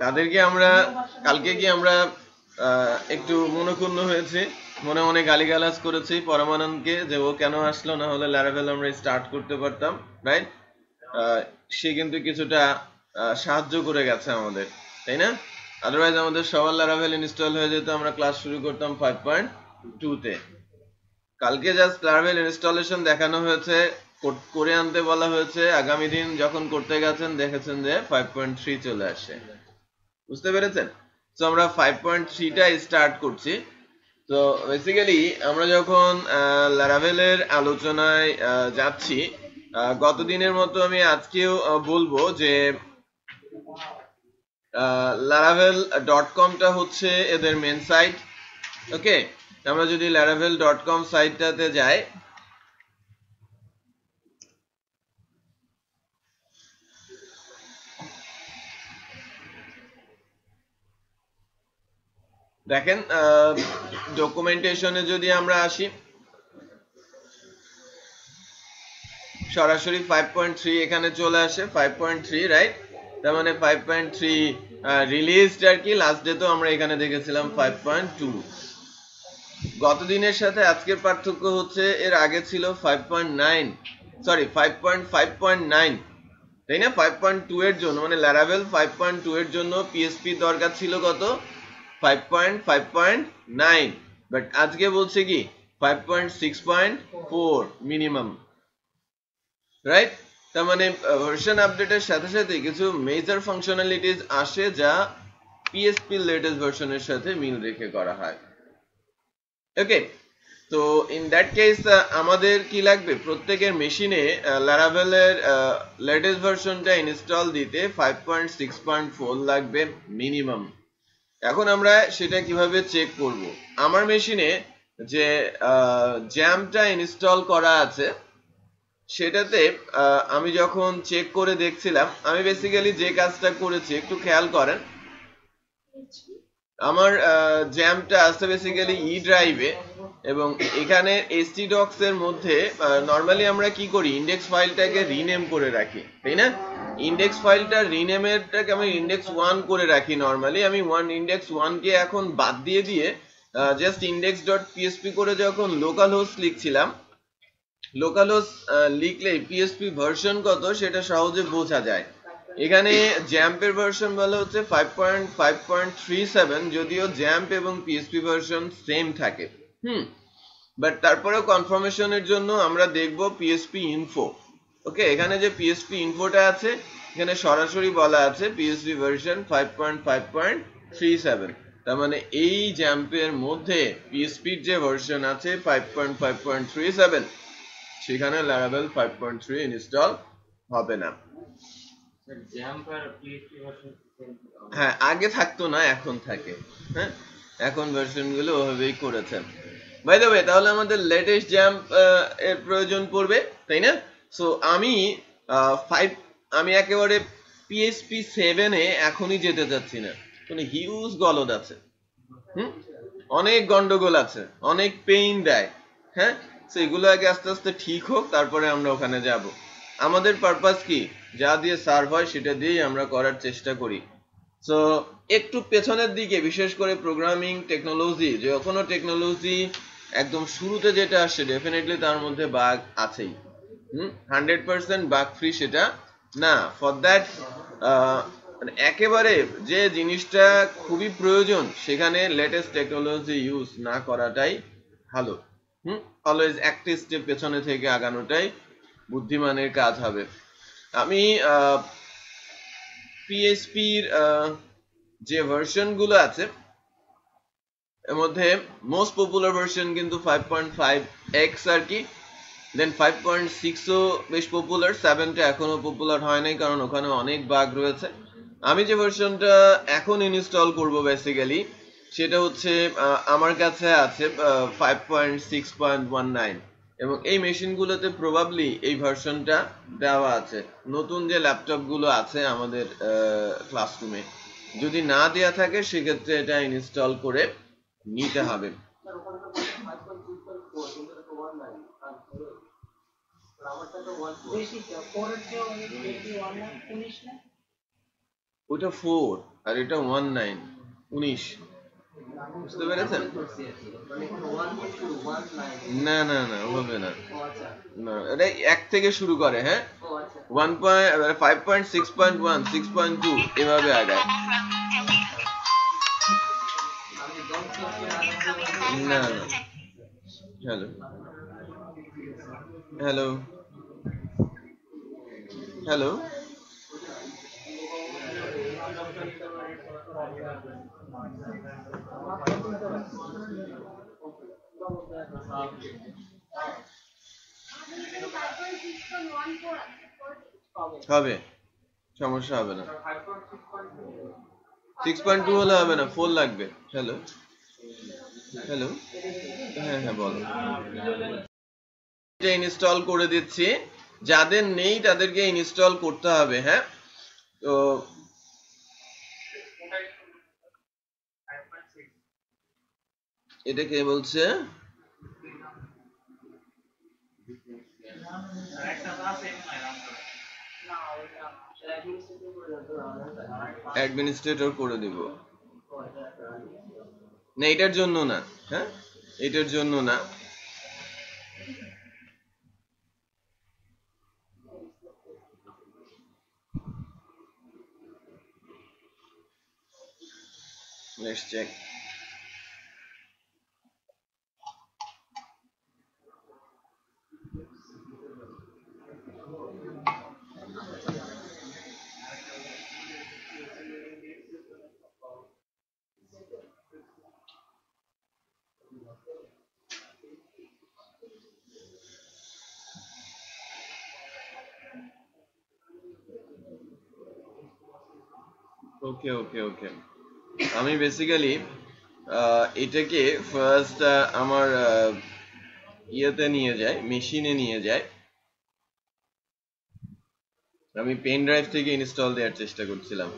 তাদেরকে আমরা কালকে কি আমরা একটু মনোক্ষুণ্ণ হয়েছি, মনে মনে গালিগালাজ করেছি পরমানন্দকে যে ও কেন আসলো, না হলে ল্যারাভেল আমরা স্টার্ট করতে পারতাম, রাইট? সে কিন্তু কিছুটা সাহায্য করে গেছে আমাদের, তাই না? আদারওয়াইজ আমাদের সবার ল্যারাভেল ইনস্টল হয়ে যেত, আমরা ক্লাস শুরু করতাম 5.2 তে। কালকে জাস্ট ল্যারাভেল ইনস্টলেশন দেখানো হয়েছে, করে আনতে বলা হয়েছে, আগামী দিন যখন করতে গেছেন দেখেছেন যে 5.3 চলে আসে। বুঝতে পেরেছেন? তো আমরা 5.3টা স্টার্ট করছি। তো বেসিক্যালি আমরা যখন ল্যারাভেলের আলোচনায় যাচ্ছি, গত দিনের মতো আমি আজকেও বলবো যে laravel.com-টা হচ্ছে এদের মেন সাইট। ওকে, আমরা যদি laravel.com সাইটটাতে যাই, দেখেন ডকুমেন্টেশনে যদি আমরা আসি, সরাসরি 5.3 এখানে চলে আসে, 5.3, রাইট? তার মানে 5.3 রিলিজড আর কি। লাস্ট ডে তো আমরা এখানে দেখেছিলাম 5.2। গত দিনের সাথে আজকের পার্থক্য হচ্ছে এর আগে ছিল 5.9, সরি 5.5.9, তাই না? 5.2 এর জন্য মানে ল্যারাভেল 5.2 এর জন্য পিএসপি দরকার ছিল কত? 5.5.9, বাট আজকে বলছে কি 5.6.4 মিনিমাম, রাইট? তার মানে ভার্সন আপডেটের সাথে সাথে কিছু মেজর ফাংশনালিটিস আসে যা পিএসপি লেটেস্ট ভার্সনের সাথে মিল রেখে করা হয়। ওকে, তো ইন দ্যাট কেস আমাদের কি লাগবে? প্রত্যেকের মেশিনে ল্যারাভেলের লেটেস্ট ভার্সনটা ইনস্টল দিতে 5.6.4 লাগবে মিনিমাম। এখন আমরা সেটা কিভাবে চেক করব? আমার মেশিনে যে জ্যামটা ইনস্টল করা আছে সেটাতে আমি যখন চেক করে দেখছিলাম, আমি বেসিক্যালি যে কাজটা করেছি একটু খেয়াল করেন। আমার জ্যামটা আছে বেসিক্যালি ই ড্রাইভে, এবং এখানে htdocs এর মধ্যে নর্মালি আমরা কি করি, ইন্ডেক্স ফাইলটাকে রিনেম করে রাখি, তাই না? ইন্ডেক্স ফাইলটা রিনেমেরটাকে আমি ইন্ডেক্স 1 করে রাখি নর্মালি। আমি ইন্ডেক্স 1 কে এখন বাদ দিয়ে জাস্ট index.php করে যখন লোকাল হোস্ট লিখছিলাম, লোকাল হোস্ট লিখলেই পিএসপি ভার্সন কত সেটা সহজে বোঝা যায়। এখানে জ্যাম্পের ভার্সন বলা হচ্ছে 5.5.37, যদিও জ্যাম্প এবং পিএসপি ভার্সন সেম থাকে। বাট তারপরেও কনফার্মেশনের জন্য আমরা দেখব পিএসপি ইনফো। ওকে, এখানে যে পিএসপি ইনফোটা আছে এখানে সরাসরি বলা আছে পিএসপি ভার্সন 5.5.37। তার মানে এই জ্যাম্পের মধ্যে পিএসপির যে ভার্সন আছে 5.5.37, সেখানে ল্যারাভেল 5.3 ইনস্টল হবে না। হ্যাঁ, আগে থাকতো না, এখন থাকে। হ্যাঁ, এখন ভার্সন গুলো ওভাবেই করেছেন। বাই দ্য ওয়ে, তাহলে আমাদের লেটেস্ট জ্যাম্প এর প্রয়োজন পড়বে, তাই না? সো আমি একেবারে পিএসপি 7-এ এখনই যেতে চাচ্ছি না, কোনো হিউজ গলদ আছে, অনেক গন্ডগোল আছে, অনেক পেইন দেয়। হ্যাঁ, সেগুলো আগে আস্তে আস্তে ঠিক হোক, তারপরে আমরা ওখানে যাব। আমাদের পারপাস কি, যা দিয়ে সার্ভ হয় সেটা দিয়েই আমরা করার চেষ্টা করি। সো একটু পেছনের দিকে, বিশেষ করে প্রোগ্রামিং টেকনোলজি, যে কোনো টেকনোলজি একদম শুরুতে যেটা আসছে ডেফিনেটলি তার মধ্যে বাগ আছেই। 100% বাগ ফ্রি সেটা না। ফর দ্যাট মানে একেবারে যে জিনিসটা খুবই প্রয়োজন সেখানে লেটেস্ট টেকনোলজি ইউজ না করাটাই ভালো। অলওয়েজ একটা স্টেপ পেছনে থেকে আগানোটাই বুদ্ধিমানের কাজ হবে। আমি পিএসপির যে ভার্সন গুলো আছে এর মধ্যে মোস্ট পপুলার ভার্সন কিন্তু 5.5x আর কি। দেন 5.6ও বেশ পপুলার, 7টা এখনো পপুলার হয় নাই কারণ ওখানে অনেক বাগ রয়েছে। আমি যে ভার্সনটা এখন ইনস্টল করব বেসিক্যালি সেটা হচ্ছে আমার কাছে আছে 5.6.19, এবং এই মেশিনগুলোতে প্রবাবলি এই ভার্সনটা দেওয়া আছে। নতুন যে ল্যাপটপগুলো আছে আমাদের ক্লাসরুমে, যদি না দেয়া থাকে সেক্ষেত্রে এটা ইনস্টল করে নিতে হবে। ওটা 4 আর এটা 19 19 বুঝতে পেরেছেন? না না না হবে না, না এটা 1 থেকে শুরু করে, হ্যাঁ 5.6.1 6.2 এভাবে আগায়। না না। হ্যালো হ্যালো হ্যালো হবে, সমস্যা হবে না। 6.2 হলে হবে না, 4 লাগবে। হ্যালো হ্যালো হ্যাঁ হ্যাঁ বলো। এটা ইনস্টল করে দিচ্ছি, যাদের নেই তাদেরকে ইনস্টল করতে হবে। হ্যাঁ তো এটা কে বলছে? অ্যাডমিনিস্ট্রেটর করে দিব না, এটার জন্য না। হ্যাঁ এটার জন্য না, let's check. ওকে ওকে ওকে, আমি বেসিক্যালি এটাকে ফার্স্ট আমার ইয়েতে নিয়ে যাই, মেশিনে নিয়ে যাই। আমি পেন ড্রাইভ থেকে ইনস্টল দেওয়ার চেষ্টা করছিলাম।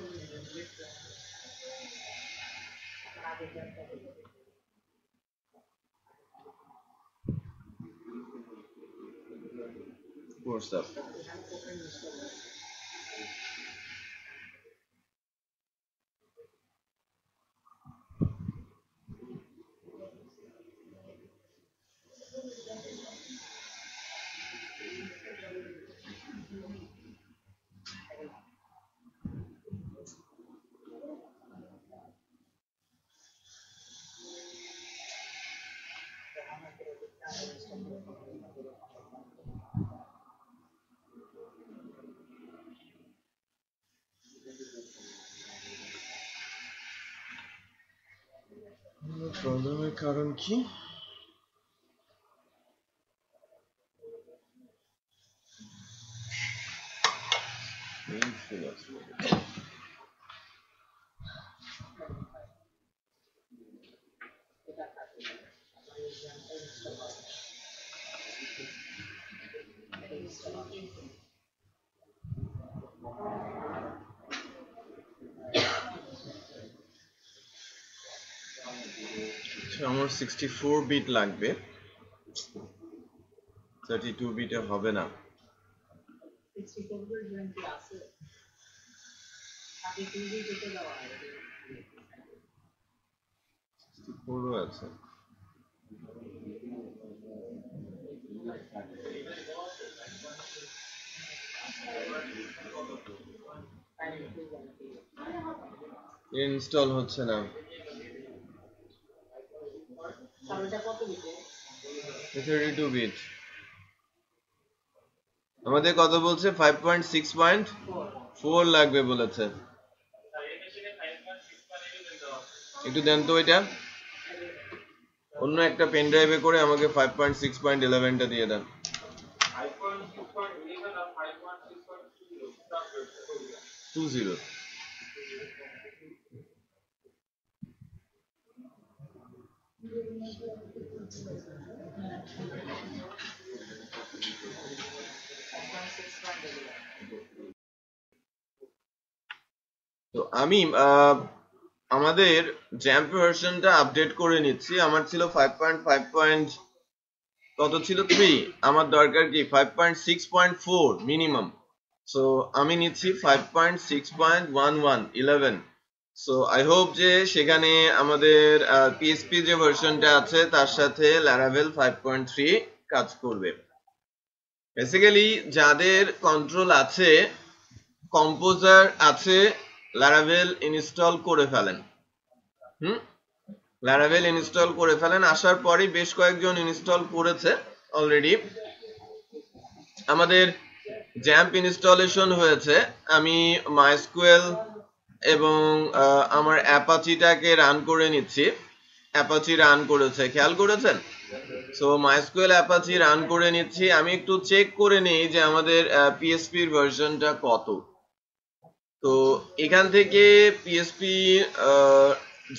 হোয়াটসঅ্যাপ প্রবলেমের কারণ কি? আমার 64 বিট লাগবে, 32 বিটে হবে না। 64 আছে। ইনস্টল হচ্ছে না। 32 বিট আমাদের কত বলছে? 5.6.4 লাগবে বলেছে। একটু দেন তো এটা, অন্য একটা পেন ড্রাইভে করে আমাকে 5.6.11টা দিয়ে দেন। 20 তো আমি আমাদের জ্যাম্প ভার্সনটা আপডেট করে নিচ্ছি। আমার ছিল 5.5. কত ছিল? 3। আমার দরকার কি 5.6.4 মিনিমাম। সো আমি নিচ্ছি 5.6.11 সো আই হোপ যে সেখানে আমাদের পিএসপি যে ভার্সনটা আছে তার সাথে ল্যারাভেল 5.3 কাজ করবে। বেসিক্যালি যাদের কন্ট্রোল আছে, কম্পোজার আছে, ল্যারাভেল ইনস্টল করে ফেলেন। ল্যারাভেল ইনস্টল করে ফেলেন। আসার পরই বেশ কয়েকজন ইনস্টল করেছে অলরেডি। আমাদের জ্যাম্প ইনস্টলেশন হয়েছে। আমি মাইস্কুয়েল এবং আমার অ্যাপাচিটাকে রান করে নিচ্ছি। অ্যাপাচি রান করেছে, খেয়াল করেছেন? সো মাইস্কুয়েল অ্যাপাচি রান করে নিচ্ছি। আমি একটু চেক করে নিই যে আমাদের পিএসপির ভার্সনটা কত। তো এখান থেকে পিএসপি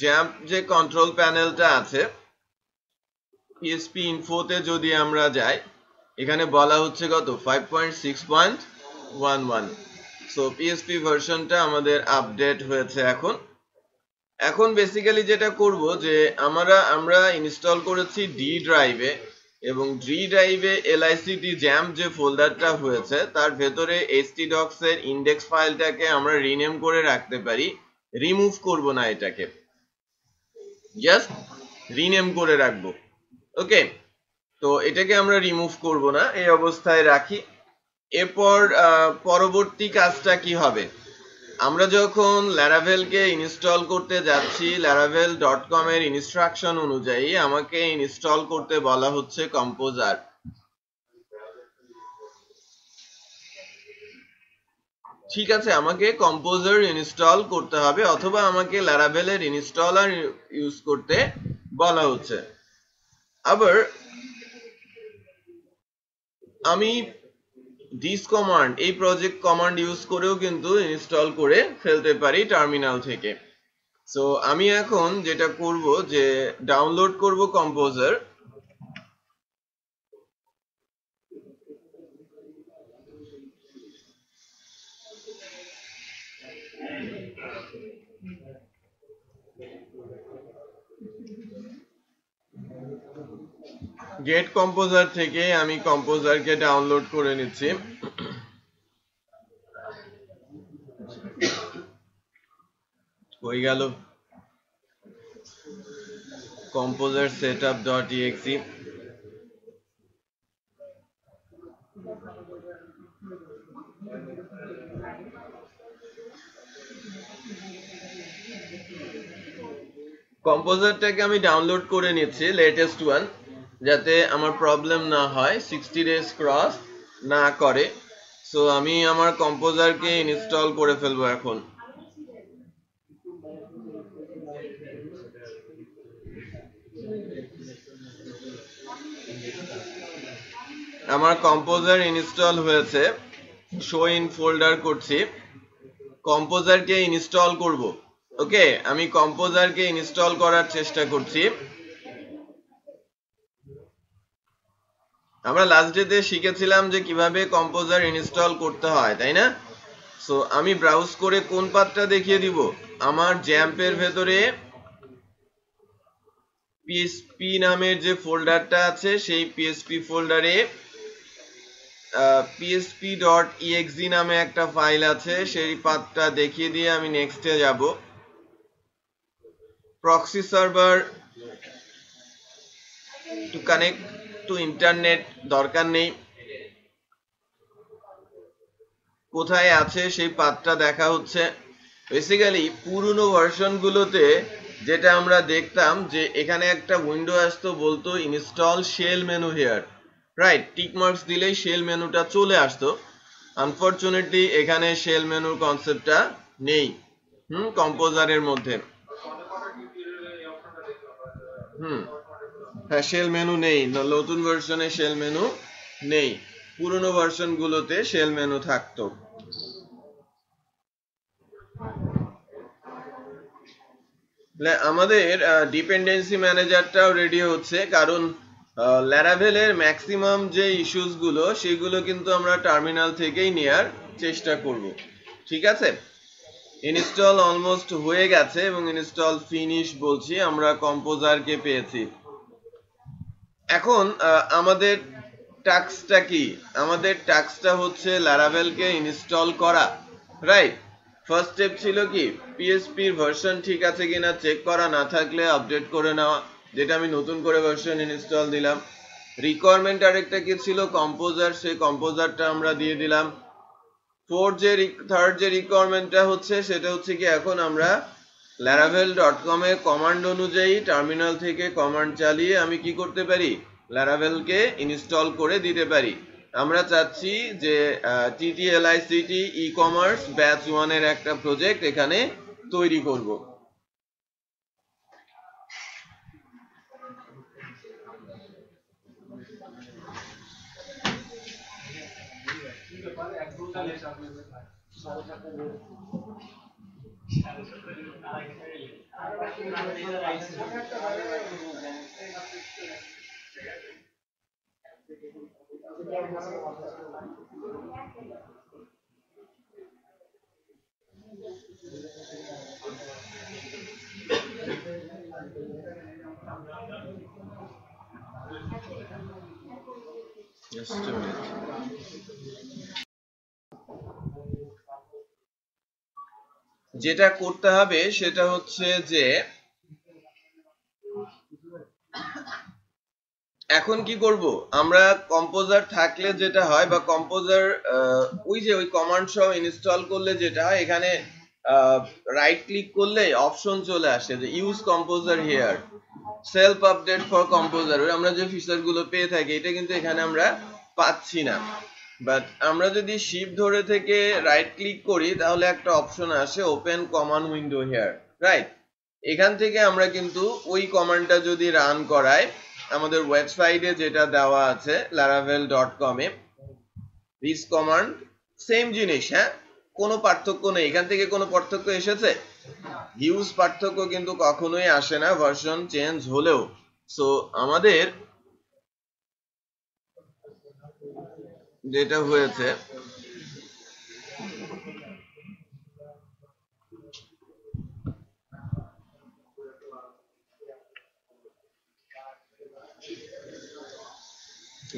জ্যাম্প যে কন্ট্রোল প্যানেলটা আছে, পিএসপি ইনফোতে যদি আমরা যাই, এখানে বলা হচ্ছে কত 5.6.11। সো পিএসপি ভার্সনটা আমাদের আপডেট হয়েছে। এখন বেসিক্যালি যেটা করব যে আমরা ইনস্টল করেছি ডি ড্রাইভে, এবং ডি ড্রাইভে এলআইসিটি জ্যাম্প যে ফোল্ডারটা হয়েছে তার ভেতরে htdocs এর ইন্ডেক্স ফাইলটাকে আমরা রিনেম করে রাখতে পারি। রিমুভ করব না, এটাকে জাস্ট রিনেম করে রাখবো। ওকে, তো এটাকে আমরা রিমুভ করব না, এই অবস্থায় রাখি। এরপর পরবর্তী কাজটা কি হবে? আমরা যখন ল্যারাভেলকে ইনস্টল করতে যাচ্ছি, laravel.com এর ইনস্ট্রাকশন অনুযায়ী আমাকে ইনস্টল করতে বলা হচ্ছে কম্পোজার। ঠিক আছে, আমাকে কম্পোজার ইনস্টল করতে হবে, অথবা আমাকে ল্যারাভেলের ইনস্টলার ইউজ করতে বলা হচ্ছে। আবার আমি দিস কমান্ড, এই প্রজেক্ট কমান্ড ইউজ করেও কিন্তু ইনস্টল করে ফেলতে পারি টার্মিনাল থেকে। সো আমি এখন যেটা করব যে ডাউনলোড করব কম্পোজার। গেট কম্পোজার থেকে আমি কম্পোজারকে ডাউনলোড করে নিচ্ছি। হয়ে গেল কম্পোজার setup.exe। কম্পোজারটাকে আমি ডাউনলোড করে নিচ্ছি, লেটেস্ট ওয়ান, যাতে আমার প্রবলেম না হয়, 60 ডেজ ক্রস না করে। সো আমি আমার কম্পোজারকে ইনস্টল করে ফেলবো এখন। আমার কম্পোজার ইনস্টল হয়েছে, শো ইন ফোল্ডার করছি, কম্পোজারকে ইনস্টল করব। ওকে, আমি কম্পোজারকে ইনস্টল করার চেষ্টা করছি। আমরা লাস্ট ডেতে শিখেছিলাম যে কিভাবে কম্পোজার ইনস্টল করতে হয়, তাই না? সো আমি ব্রাউজ করে কোন পাথটা দেখিয়ে দিব? আমার জ্যাম্পের ভেতরে পিএসপি নামের যে ফোল্ডারটা আছে, সেই পিএসপি ফোল্ডারে php.exe নামে একটা ফাইল আছে, সেই পাথটা দেখিয়ে দিয়ে আমি নেক্সটে যাব। Proxy server to connect to internet দরকার নেই, কোথায় আছে সেই পাথটা দেখা হচ্ছে। বেসিক্যালি পুরনো ভার্সনগুলোতে যেটা আমরা দেখতাম যে এখানে একটা উইন্ডো আসতো, বলতো install shell menu here, right? Tick marks দিলেই শেল মেনুটা চলে আসতো। আনফরচুনেটলি এখানে শেল মেনুর কনসেপ্টটা নেই কম্পোজারের মধ্যে। হ্যাঁ, শেল মেনু নেই, নতুন ভার্সনে শেল মেনু নেই, পুরনো ভার্সনগুলোতে শেল মেনু থাকতো। আমাদের ডিপেন্ডেন্সি ম্যানেজারটাও রেডি হচ্ছে, কারণ ল্যারাভেলের ম্যাক্সিমাম যে ইস্যুস গুলো সেগুলো কিন্তু আমরা টার্মিনাল থেকেই নেয়ার চেষ্টা করব। ঠিক আছে, ইনস্টল অলমোস্ট হয়ে গেছে এবং ইনস্টল ফিনিশ বলছি, আমরা কম্পোজারকে পেয়েছি। এখন আমাদের টাস্কটা কি? আমাদের টাস্কটা হচ্ছে লারাভেলকে ইনস্টল করা, রাইট? ফার্স্ট স্টেপ ছিল কি পিএসপির ভার্সন ঠিক আছে কিনা চেক করা, না থাকলে আপডেট করে নেওয়া, যেটা আমি নতুন করে ভার্সন ইনস্টল দিলাম। রিকোয়ারমেন্ট আরেকটা কি ছিল কম্পোজার, সেই কম্পোজারটা আমরা দিয়ে দিলাম। থার্ড যে রিকোয়ারমেন্টটা হচ্ছে সেটা হচ্ছে কি এখন আমরা laravel.com এ কমান্ড অনুযায়ী টার্মিনাল থেকে কমান্ড চালিয়ে আমি কি করতে পারি লারাভেলকে ইনস্টল করে দিতে পারি। আমরা চাচ্ছি যে TTLICT ই-কমার্স ব্যাচ 1 এর একটা প্রজেক্ট এখানে তৈরি করব। Just a minute. যেটা করতে হবে সেটা হচ্ছে যে এখন কি করব আমরা কম্পোজার থাকলে যেটা হয় বা কম্পোজার ওই যে ওই কমান্ড সহ ইনস্টল করলে যেটা হয় এখানে রাইট ক্লিক করলে অপশন চলে আসে যে use composer here, self update for composer, আমরা যে ফিচার গুলো পেয়ে থাকি এটা কিন্তু এখানে আমরা পাচ্ছি না। বাট আমরা যদি শিফট ধরে থেকে রাইট ক্লিক করি তাহলে একটা অপশন আসে open command window here, right? এখান থেকে আমরা কিন্তু ওই কমান্ডটা যদি রান করাই আমাদের ওয়েবসাইটে যেটা দেওয়া আছে laravel.com A this command same জিনিস, হ্যাঁ কোনো পার্থক্য নেই। এখান থেকে কোনো পার্থক্য এসেছে? হিউজ পার্থক্য কিন্তু কখনোই আসে না ভার্সন চেঞ্জ হলেও। সো আমাদের যেটা হয়েছে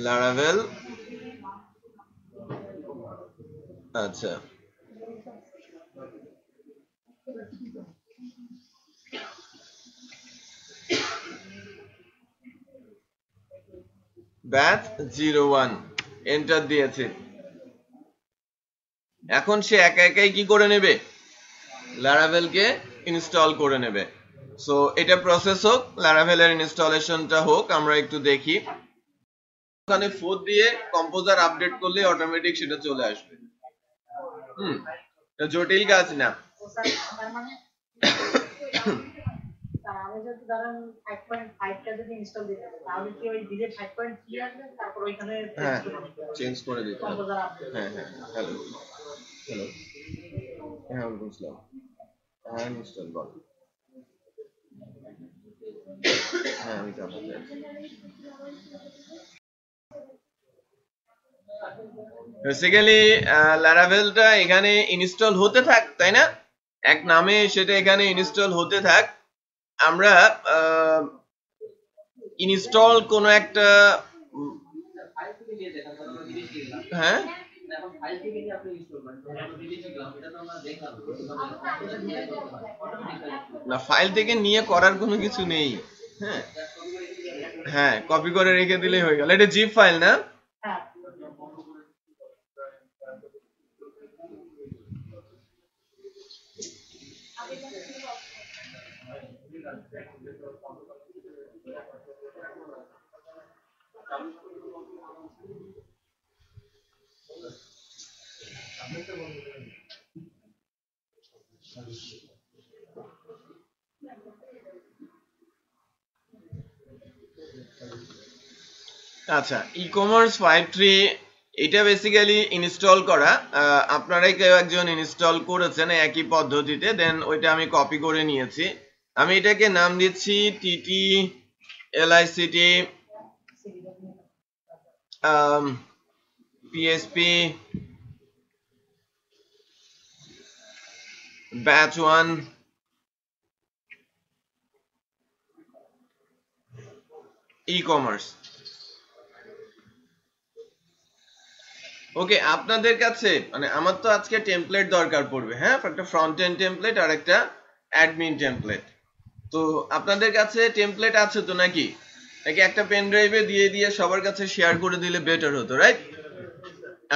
লারাভেল, আচ্ছা ব্যাচ 01 এন্টার দিয়েছে। এখন সে একা একাই কি করে নেবে লারাভেলকে ইনস্টল করে নেবে। সো এটা প্রসেস হোক, লারাভেলের ইনস্টলেশনটা হোক, আমরা একটু দেখি। ওখানে 4 দিয়ে কম্পোজার আপডেট করলে অটোমেটিক সেটা চলে আসবে। জটিল কাজ না। আমি যদি ধরেন 5.5 টা যদি ইনস্টল দিতে হবে তাহলে কি ওই ডিলেট 5.3 আসবে তারপর ওইখানে চেঞ্জ করে দিতে হবে। হ্যাঁ হ্যাঁ হ্যালো হ্যালো হ্যাঁ বুঝলাম। হ্যাঁ ইনস্টল কর। হ্যাঁ আমি চালাতে আছি। বেসিক্যালি লারাভেলটা এখানে ইনস্টল হতে থাক, তাই না? এক নামে সেটা এখানে ইনস্টল হতে থাক। আমরা ইনস্টল কোন একটা হ্যাঁ না ফাইল থেকে নিয়ে করার কোনো কিছু নেই। হ্যাঁ হ্যাঁ কপি করে রেখে দিলেই হয়ে গেল। এটা জিপ ফাইল না? আচ্ছা ই-কমার্স 5.3 এটা বেসিক্যালি ইনস্টল করা, আপনারাই কেউ একজন ইনস্টল করেছেন একই পদ্ধতিতে, দেন ওইটা আমি কপি করে নিয়েছি। আমি এটাকে নাম দিচ্ছি TTLICT PHP batch 1 e-commerce. Okay, আপনাদের কাছে মানে আমার তো আজকে টেমপ্লেট দরকার পড়বে, হ্যাঁ, একটা ফ্রন্ট এন্ড টেমপ্লেট আর একটা অ্যাডমিন টেমপ্লেট। তো আপনাদের কাছে টেমপ্লেট আছে তো নাকি? নাকি একটা পেন ড্রাইভে দিয়ে সবার কাছে শেয়ার করে দিলে বেটার হতো, রাইট?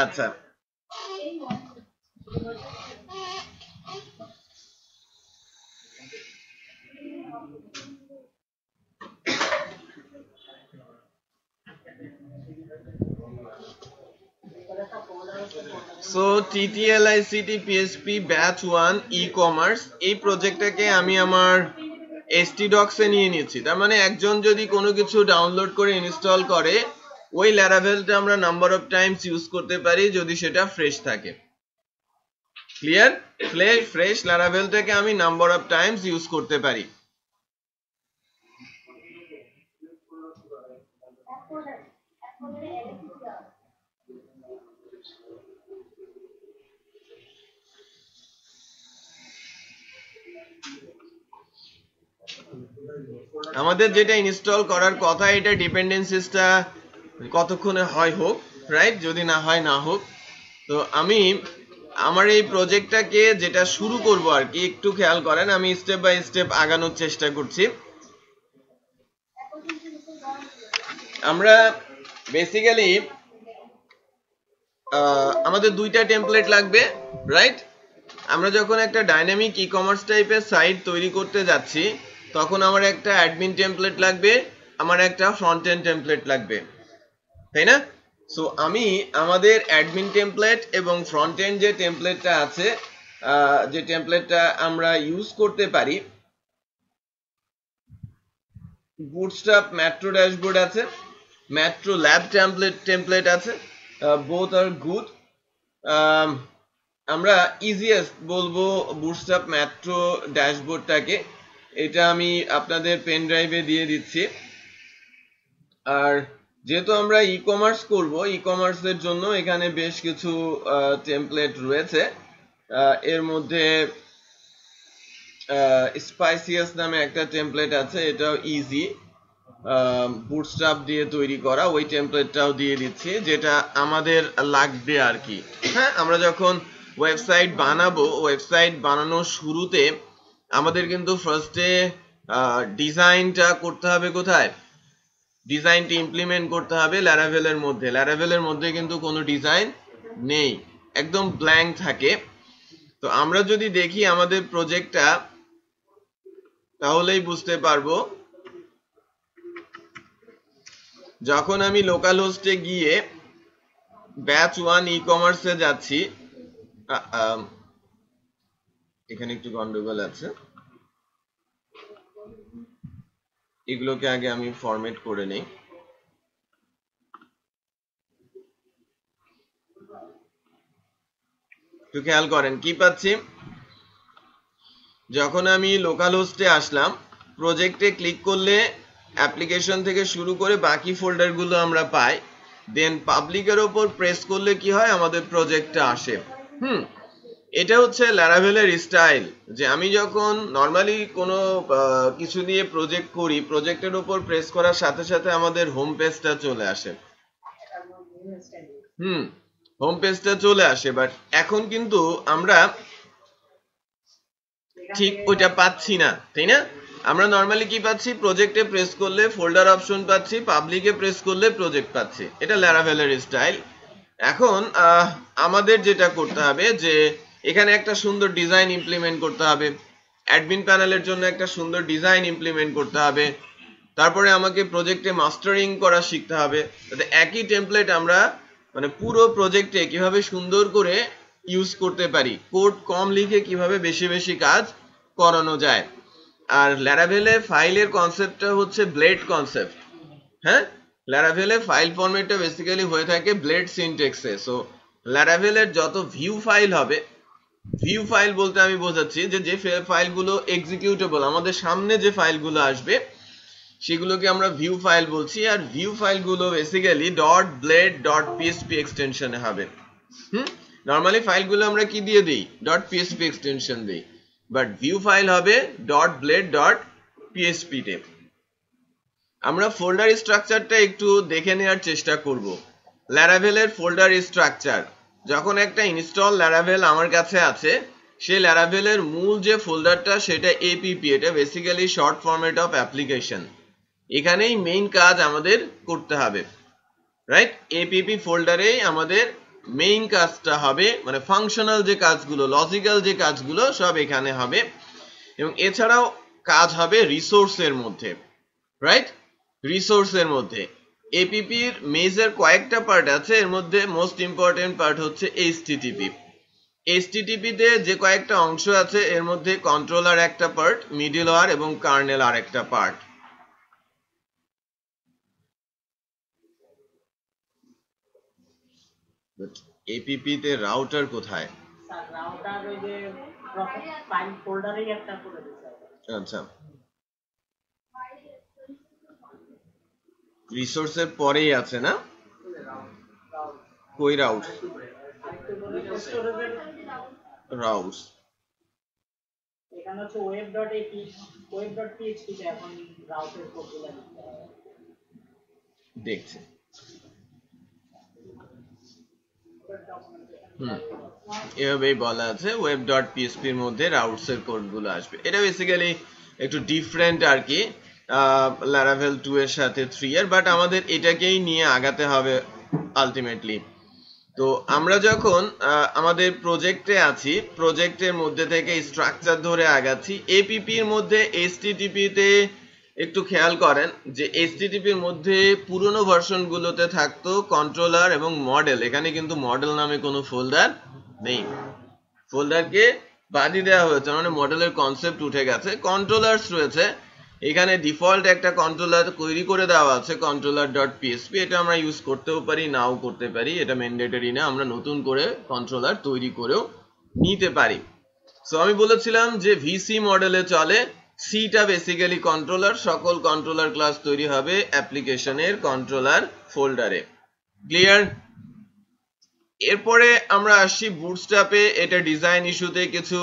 আচ্ছা, so TTL-ICT PHP batch 1 e-commerce এই প্রজেক্টটাকে আমি আমার htdocs এ নিয়ে নিয়েছি। তার মানে একজন যদি কোনো কিছু ডাউনলোড করে ইনস্টল করে, ওই ল্যারাভেলটা আমরা নাম্বার অফ টাইমস ইউজ করতে পারি যদি সেটা ফ্রেশ থাকে। ক্লিয়ার? ফ্রেশ ল্যারাভেলটাকে আমি নাম্বার অফ টাইমস ইউজ করতে পারি। আমাদের যেটা ইনস্টল করার কথা, এটা ডিপেন্ডেন্সিসটা কতক্ষণে হয় হোক, রাইট? যদি না হয় না হোক। তো আমি আমার এই প্রজেক্টটাকে যেটা শুরু করব আর কি, একটু খেয়াল করেন, আমি স্টেপ বাই স্টেপ আগানোর চেষ্টা করছি। আমরা বেসিক্যালি আমাদের দুইটা টেমপ্লেট লাগবে, রাইট? আমরা যখন একটা ডাইনামিক ই-কমার্স টাইপের সাইট তৈরি করতে যাচ্ছি, তখন আমার একটা অ্যাডমিন টেমপ্লেট লাগবে, আমার একটা ফ্রন্ট এন্ড টেমপ্লেট লাগবে, তাই না? সো আমি আমাদের অ্যাডমিন টেমপ্লেট এবং ফ্রন্ট এন্ড যে টেমপ্লেটটা আছে, যে টেমপ্লেটটা আমরা ইউজ করতে পারি, বুটস্ট্র্যাপ ম্যাট্রো ড্যাশবোর্ড আছে, ম্যাট্রো ল্যাব টেমপ্লেট আছে, বোথ আর গুড। আমরা ইজিয়েস্ট বলবো বুটস্ট্র্যাপ ম্যাট্রো ড্যাশবোর্ডটাকে। এটা আমি আপনাদের পেন ড্রাইভে দিয়ে দিচ্ছি। আর যেহেতু আমরা ই-কমার্স করব, ই-কমার্সের জন্য এখানে বেশ কিছু টেমপ্লেট রয়েছে। এর মধ্যে স্পাইসিয়াস নামে একটা টেমপ্লেট আছে, এটাও ইজি, বুটস্ট্র্যাপ দিয়ে তৈরি করা, ওই টেমপ্লেটটাও দিয়ে দিচ্ছি, যেটা আমাদের লাগবে আর কি। হ্যাঁ, আমরা যখন ওয়েবসাইট বানাবো, ওয়েবসাইট বানানোর শুরুতে আমাদের কিন্তু ফার্স্টে ডিজাইনটা করতে হবে কোথায়? ডিজাইনটি ইমপ্লিমেন্ট করতে হবে ল্যারাভেলের মধ্যে। ল্যারাভেলের মধ্যে কিন্তু কোনো ডিজাইন নেই, একদম ব্ল্যাঙ্ক থাকে। তো আমরা যদি দেখি আমাদের প্রজেক্টটা, তাহলেই বুঝতে পারবো। যখন আমি লোকাল হোস্টে গিয়ে ব্যাচ 1 ই-কমার্সে যাচ্ছি, এখানে একটু গন্ডগোল আছে, এগুলোকে আগে আমি ফরম্যাট করে নেই। একটু খেয়াল করেন কি পাচ্ছি। যখন আমি লোকাল হোস্টে আসলাম, প্রজেক্টে ক্লিক করলে অ্যাপ্লিকেশন থেকে শুরু করে বাকি ফোল্ডারগুলো আমরা পাই। দেন পাবলিকের ওপর প্রেস করলে কি হয়, আমাদের প্রজেক্টটা আসে। এটা হচ্ছে ল্যারাভেলের স্টাইল, যে আমি যখন নর্মালি কোনো কিছু নিয়ে প্রজেক্ট করি, প্রজেক্টের ওপর প্রেস করার সাথে সাথে আমাদের হোম পেজটা চলে আসে। হোম পেজটা চলে আসে। বাট এখন কিন্তু আমরা ঠিক ওইটা পাচ্ছি না, তাই না? আমরা নর্মালি কি পাচ্ছি, প্রজেক্টে প্রেস করলে ফোল্ডার অপশন পাচ্ছি, পাবলিকে প্রেস করলে প্রজেক্ট পাচ্ছি। এটা ল্যারাভেলের স্টাইল। এখন আমাদের যেটা করতে হবে, যে এখানে একটা সুন্দর ডিজাইন ইমপ্লিমেন্ট করতে হবে, অ্যাডমিন প্যানেলের জন্য একটা সুন্দর ডিজাইন ইমপ্লিমেন্ট করতে হবে। তারপরে আমাকে প্রজেক্টে মাস্টারিং করা শিখতে হবে, যাতে একই টেমপ্লেট আমরা মানে পুরো প্রজেক্টে কিভাবে সুন্দর করে ইউজ করতে পারি, কোড কম লিখে কিভাবে বেশি বেশি কাজ করানো যায়। আর ল্যারাভেলে ফাইলের কনসেপ্টটা হচ্ছে ব্লেড কনসেপ্ট। হ্যাঁ, ল্যারাভেলে ফাইল ফরম্যাটটা বেসিক্যালি হয়ে থাকে ব্লেড সিনট্যাক্সে। সো ল্যারাভেলের যত ভিউ ফাইল হবে, ভিউ ফাইল বলতে আমি বোঝাচ্ছি যে ফাইলগুলো এক্সিকিউটেবল, আমাদের সামনে যে ফাইলগুলো আসবে সেগুলোকে আমরা ভিউ ফাইল বলছি। আর ভিউ ফাইলগুলো বেসিক্যালি .blade.php এক্সটেনশনে হবে। নর্মালি ফাইলগুলো আমরা কি দিয়ে দিই, .php এক্সটেনশন দিই, বাট ভিউ ফাইল হবে .blade.php তে। আমরা ফোল্ডার স্ট্রাকচারটা একটু দেখে নেওয়ার চেষ্টা করব। ল্যারাভেলের ফোল্ডার স্ট্রাকচার। যখন একটা ইনস্টল ল্যারাভেল আমার কাছে আছে, সেই ল্যারাভেলের মূল যে ফোল্ডারটা সেটা এপিপি, এটা basically short format of application. এখানেই মেইন কাজ আমাদের করতে হবে, রাইট? এপিপি ফোল্ডারেই আমাদের মেইন কাজটা হবে, মানে ফাংশনাল যে কাজগুলো, লজিক্যাল যে কাজগুলো সব এখানে হবে। এবং এছাড়াও কাজ হবে রিসোর্সের মধ্যে, রাইট? রিসোর্সের মধ্যে এপিপির মেজর কয়েকটা পার্ট আছে, এর মধ্যে মোস্ট ইম্পর্টেন্ট পার্ট হচ্ছে এইচটিটিপি। এইচটিটিপিতে যে কয়েকটা অংশ আছে এর মধ্যে কন্ট্রোলার একটা পার্ট, মিডলওয়্যার এবং কার্নেল আর একটা পার্ট। এপিপি তে রাউটার কোথায়? স্যার রাউটার ওই যে প্রথম ফাইল ফোল্ডারেই একটা করে দিতে হবে। আচ্ছা, রিসোর্সের পরেই আছে না? কই রাউট? রাউটস এখানে হচ্ছে web.ap web.php তে এখন রাউটের কোডগুলো লিখতে হবে। দেখছি। এভাবেই বলা আছে web.php এর মধ্যে রাউটস এর কোডগুলো আসবে। এটা বেসিক্যালি একটু ডিফারেন্ট আর কি Laravel 2 এর সাথে 3 এর, বাট আমাদের এটাকেই নিয়ে আগাতে হবে আলটিমেটলি। তো আমরা যখন আমাদের প্রজেক্টে আছি, প্রজেক্টের মধ্যে থেকে স্ট্রাকচার ধরে আগাচ্ছি, এপিপি এর মধ্যে এইচটিটিপি তে একটু খেয়াল করেন যে এইচটিটিপি এর মধ্যে পুরনো ভার্সন গুলোতে থাকতো কন্ট্রোলার এবং মডেল। এখানে কিন্তু মডেল নামে কোনো ফোল্ডার নেই, ফোল্ডারকে বাদই দেওয়া হয়েছে, মানে মডেলের কনসেপ্ট উঠে গেছে। কন্ট্রোলার্স রয়েছে, এখানে ডিফল্ট একটা কন্ট্রোলার তৈরি করে দেওয়া আছে controller.php। এটা আমরা ইউজ করতেও পারি, নাও করতে পারি, এটা ম্যান্ডেটরি না, আমরা নতুন করে কন্ট্রোলার তৈরি করেও নিতে পারি। সো আমি বলেছিলাম যে ভিসি মডেলে চলে, সিটা বেসিক্যালি কন্ট্রোলার, সকল কন্ট্রোলার ক্লাস তৈরি হবে অ্যাপ্লিকেশনের কন্ট্রোলার ফোল্ডারে। ক্লিয়ার? এরপরে আমরা আসছি বুটস্ট্র্যাপে। এটা ডিজাইন ইস্যুতে কিছু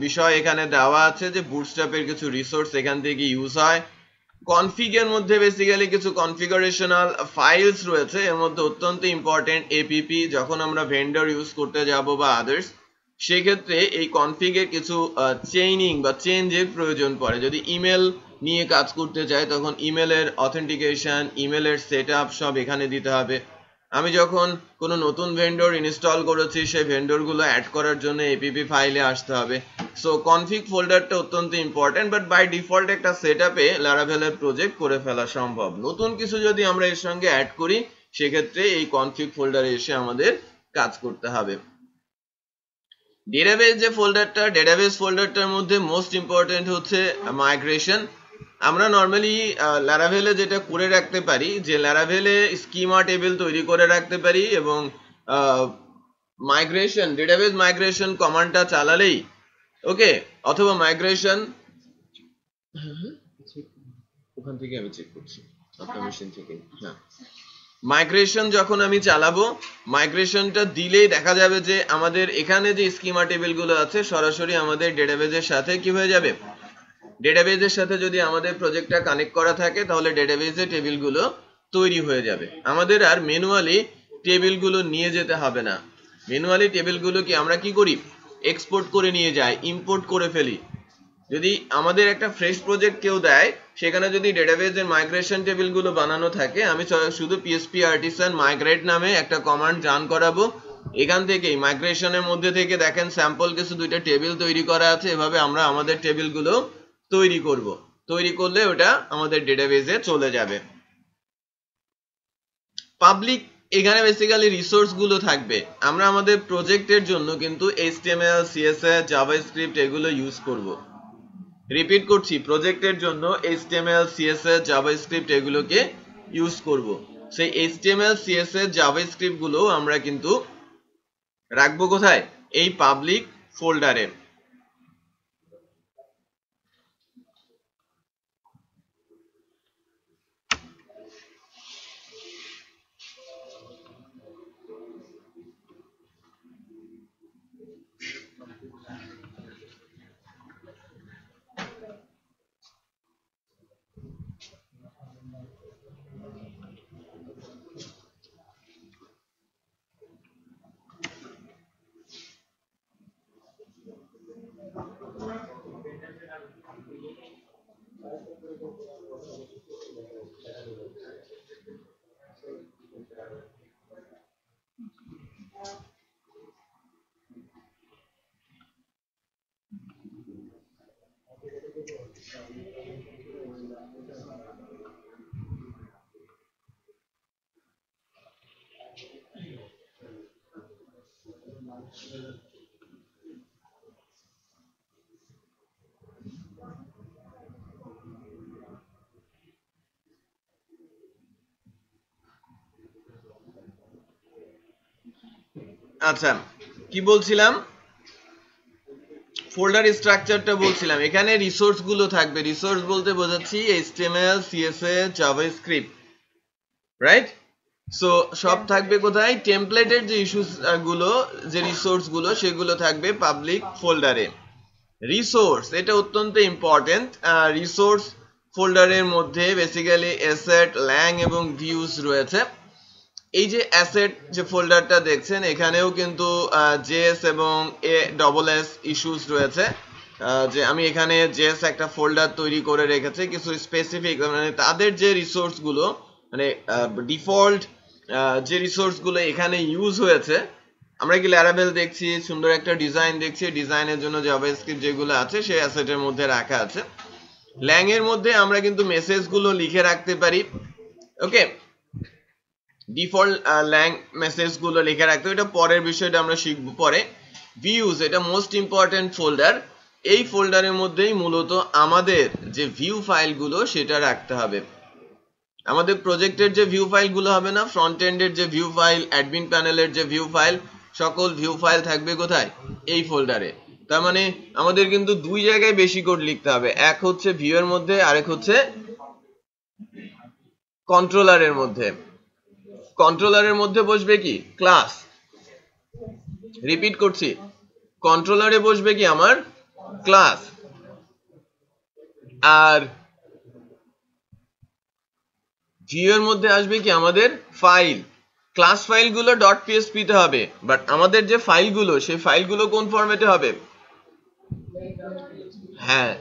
বিষয় এখানে দেওয়া আছে যে বুটস্ট্র্যাপের কিছু রিসোর্স এখান থেকে ইউজ হয়। কনফিগের মধ্যে বেসিক্যালি কিছু কনফিগারেশনাল ফাইলস রয়েছে, এর মধ্যে অত্যন্ত ইম্পর্টেন্ট এপিপি। যখন আমরা ভেন্ডর ইউজ করতে যাব বা আদার্স, সেক্ষেত্রে এই কনফিগের কিছু চেইনিং বা চেঞ্জের প্রয়োজন পড়ে। যদি ইমেল নিয়ে কাজ করতে চাই তখন ইমেলের অথেন্টিকেশন, ইমেলের সেটআপ সব এখানে দিতে হবে। আমি যখন কোনো নতুন ভেন্ডর ইনস্টল করেছি সেই ভেন্ডরগুলো অ্যাড করার জন্য এপিপি ফাইলে আসতে হবে। সো কনফিগ ফোল্ডারটা অত্যন্ত ইম্পর্টেন্ট, বাট বাই ডিফল্ট একটা সেটআপে লারাভেলের প্রজেক্ট করে ফেলা সম্ভব। নতুন কিছু যদি আমরা এর সঙ্গে অ্যাড করি সেক্ষেত্রে এই কনফিগ ফোল্ডারে এসে আমাদের কাজ করতে হবে। ডেটাবেস যে ফোল্ডারটা, ডেটাবেস ফোল্ডারটার মধ্যে মোস্ট ইম্পর্টেন্ট হচ্ছে মাইগ্রেশন। আমরা নর্মালি ল্যারাভেলে যেটা করে রাখতে পারি যে ল্যারাভেলে স্কিমা টেবিল তৈরি করে রাখতে পারি এবং মাইগ্রেশন, ডেটাবেস মাইগ্রেশন কমান্ডটা চালালেই ওকে, অথবা মাইগ্রেশন, ওখান থেকে আমি চেক করছি আপনার মেশিন থেকে। হ্যাঁ, মাইগ্রেশন যখন আমি চালাবো, মাইগ্রেশনটা দিলেই দেখা যাবে যে আমাদের এখানে যে স্কিমা টেবিলগুলো আছে সরাসরি আমাদের ডেটাবেসের সাথে কি হয়ে যাবে, ডেটাবেসের সাথে যদি আমাদের প্রজেক্টটা কানেক্ট করা থাকে তাহলে ডেটাবেসে টেবিলগুলো তৈরি হয়ে যাবে। আমাদের আর ম্যানুয়ালি টেবিলগুলো নিয়ে যেতে হবে না। ম্যানুয়ালি টেবিলগুলো কি আমরা কি করি, এক্সপোর্ট করে নিয়ে যাই, ইম্পোর্ট করে ফেলি। যদি আমাদের একটা ফ্রেশ প্রজেক্ট কেউ দেয়, সেখানে যদি ডেটাবেসের মাইগ্রেশন টেবিলগুলো বানানো থাকে, আমি শুধু পিএসপি আর্টিসান মাইগ্রেট নামে একটা কমান্ড রান করাবো। এখান থেকেই মাইগ্রেশনের মধ্যে থেকে দেখেন স্যাম্পল কিছু দুইটা টেবিল তৈরি করা আছে, এভাবে আমরা আমাদের টেবিলগুলো তৈরি করব। তৈরি করলে ওটা আমাদের ডেটাবেসে চলে যাবে। পাবলিক, এখানে বেসিক্যালি রিসোর্স গুলো থাকবে। আমরা আমাদের প্রজেক্টের জন্য কিন্তু HTML, CSS, জাভাস্ক্রিপ্ট এগুলো ইউজ করব। রিপিট করছি, প্রজেক্টের জন্য HTML, CSS, জাভাস্ক্রিপ্ট এগুলোকে ইউজ করব। সেই HTML, CSS, জাভাস্ক্রিপ্ট গুলো আমরা কিন্তু রাখবো কোথায়, এই পাবলিক ফোল্ডারে। আচ্ছা, কি বলছিলাম? ফোল্ডার স্ট্রাকচারটা বলছিলাম। এখানে রিসোর্স গুলো থাকবে। রিসোর্স বলতে বোঝাচ্ছি HTML, CSS, JavaScript, right? So সব থাকবে কোথায়? টেমপ্লেটের যে ইস্যুস গুলো, যে রিসোর্স গুলো, সেগুলো থাকবে পাবলিক ফোল্ডারে। রিসোর্স, এটা অত্যন্ত ইম্পর্টেন্ট। রিসোর্স ফোল্ডারের মধ্যে বেসিক্যালি অ্যাসেট, ল্যাং এবং ভিউজ রয়েছে। এই যে অ্যাসেট যে ফোল্ডারটা দেখছেন, এখানেও কিন্তু জেএস এবং ASS ইস্যুস রয়েছে। যে আমি এখানে জেএস একটা ফোল্ডার তৈরি করে রেখেছি কিছু স্পেসিফিক, মানে তাদের যে রিসোর্স গুলো, মানে ডিফল্ট যে রিসোর্স গুলো এখানে ইউজ হয়েছে। আমরা কি ল্যারাভেল দেখছি, সুন্দর একটা ডিজাইন দেখছি, ডিজাইনের জন্য জাভাস্ক্রিপ্ট যেগুলো আছে সেই অ্যাসেটের মধ্যে রাখা আছে। ল্যাং এর মধ্যে আমরা কিন্তু মেসেজ গুলো লিখে রাখতে পারি। ওকে, ডিফল্ট ল্যাং মেসেজ গুলো লিখে রাখতে, এটা পরের বিষয়টা আমরা শিখবো পরে। ভিউজ, এটা মোস্ট ইম্পর্টেন্ট ফোল্ডার। এই ফোল্ডারের মধ্যেই মূলত আমাদের যে ভিউ ফাইল গুলো সেটা রাখতে হবে। আমাদের প্রজেক্টের যে ভিউ ফাইল গুলো হবে না, ফ্রন্ট এন্ডের যে ভিউ ফাইল, অ্যাডমিন প্যানেলের যে ভিউ ফাইল, সকল ভিউ ফাইল থাকবে কোথায়? এই ফোল্ডারে। তার মানে আমাদের কিন্তু দুই জায়গায় বেশি কোড লিখতে হবে, এক হচ্ছে ভিউ এর মধ্যে, আরেক হচ্ছে কন্ট্রোলারের মধ্যে। কন্ট্রোলারের মধ্যে বসবে কি? ক্লাস। রিপিট করছি, কন্ট্রোলারে বসবে কি আমার? ক্লাস। আর ভিউ এর মধ্যে আসবে কি? আমাদের ফাইল। ক্লাস ফাইলগুলো .php তে হবে, বাট আমাদের যে ফাইলগুলো, সেই ফাইলগুলো কোন ফরম্যাটে হবে? হ্যাঁ,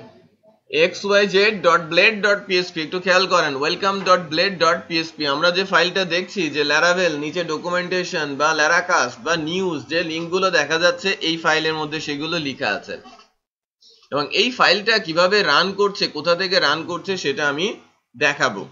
xyz.blade.php। একটু খেয়াল করেন, welcome.blade.php। আমরা যে ফাইলটা দেখছি, যে ল্যারাভেল নিচে ডকুমেন্টেশন বা ল্যারাকাস্ট বা নিউজ যে লিঙ্কগুলো দেখা যাচ্ছে, এই ফাইলের মধ্যে সেগুলো লেখা আছে। এবং এই ফাইলটা কিভাবে রান করছে, কোথা থেকে রান করছে, সেটা আমি দেখাবো।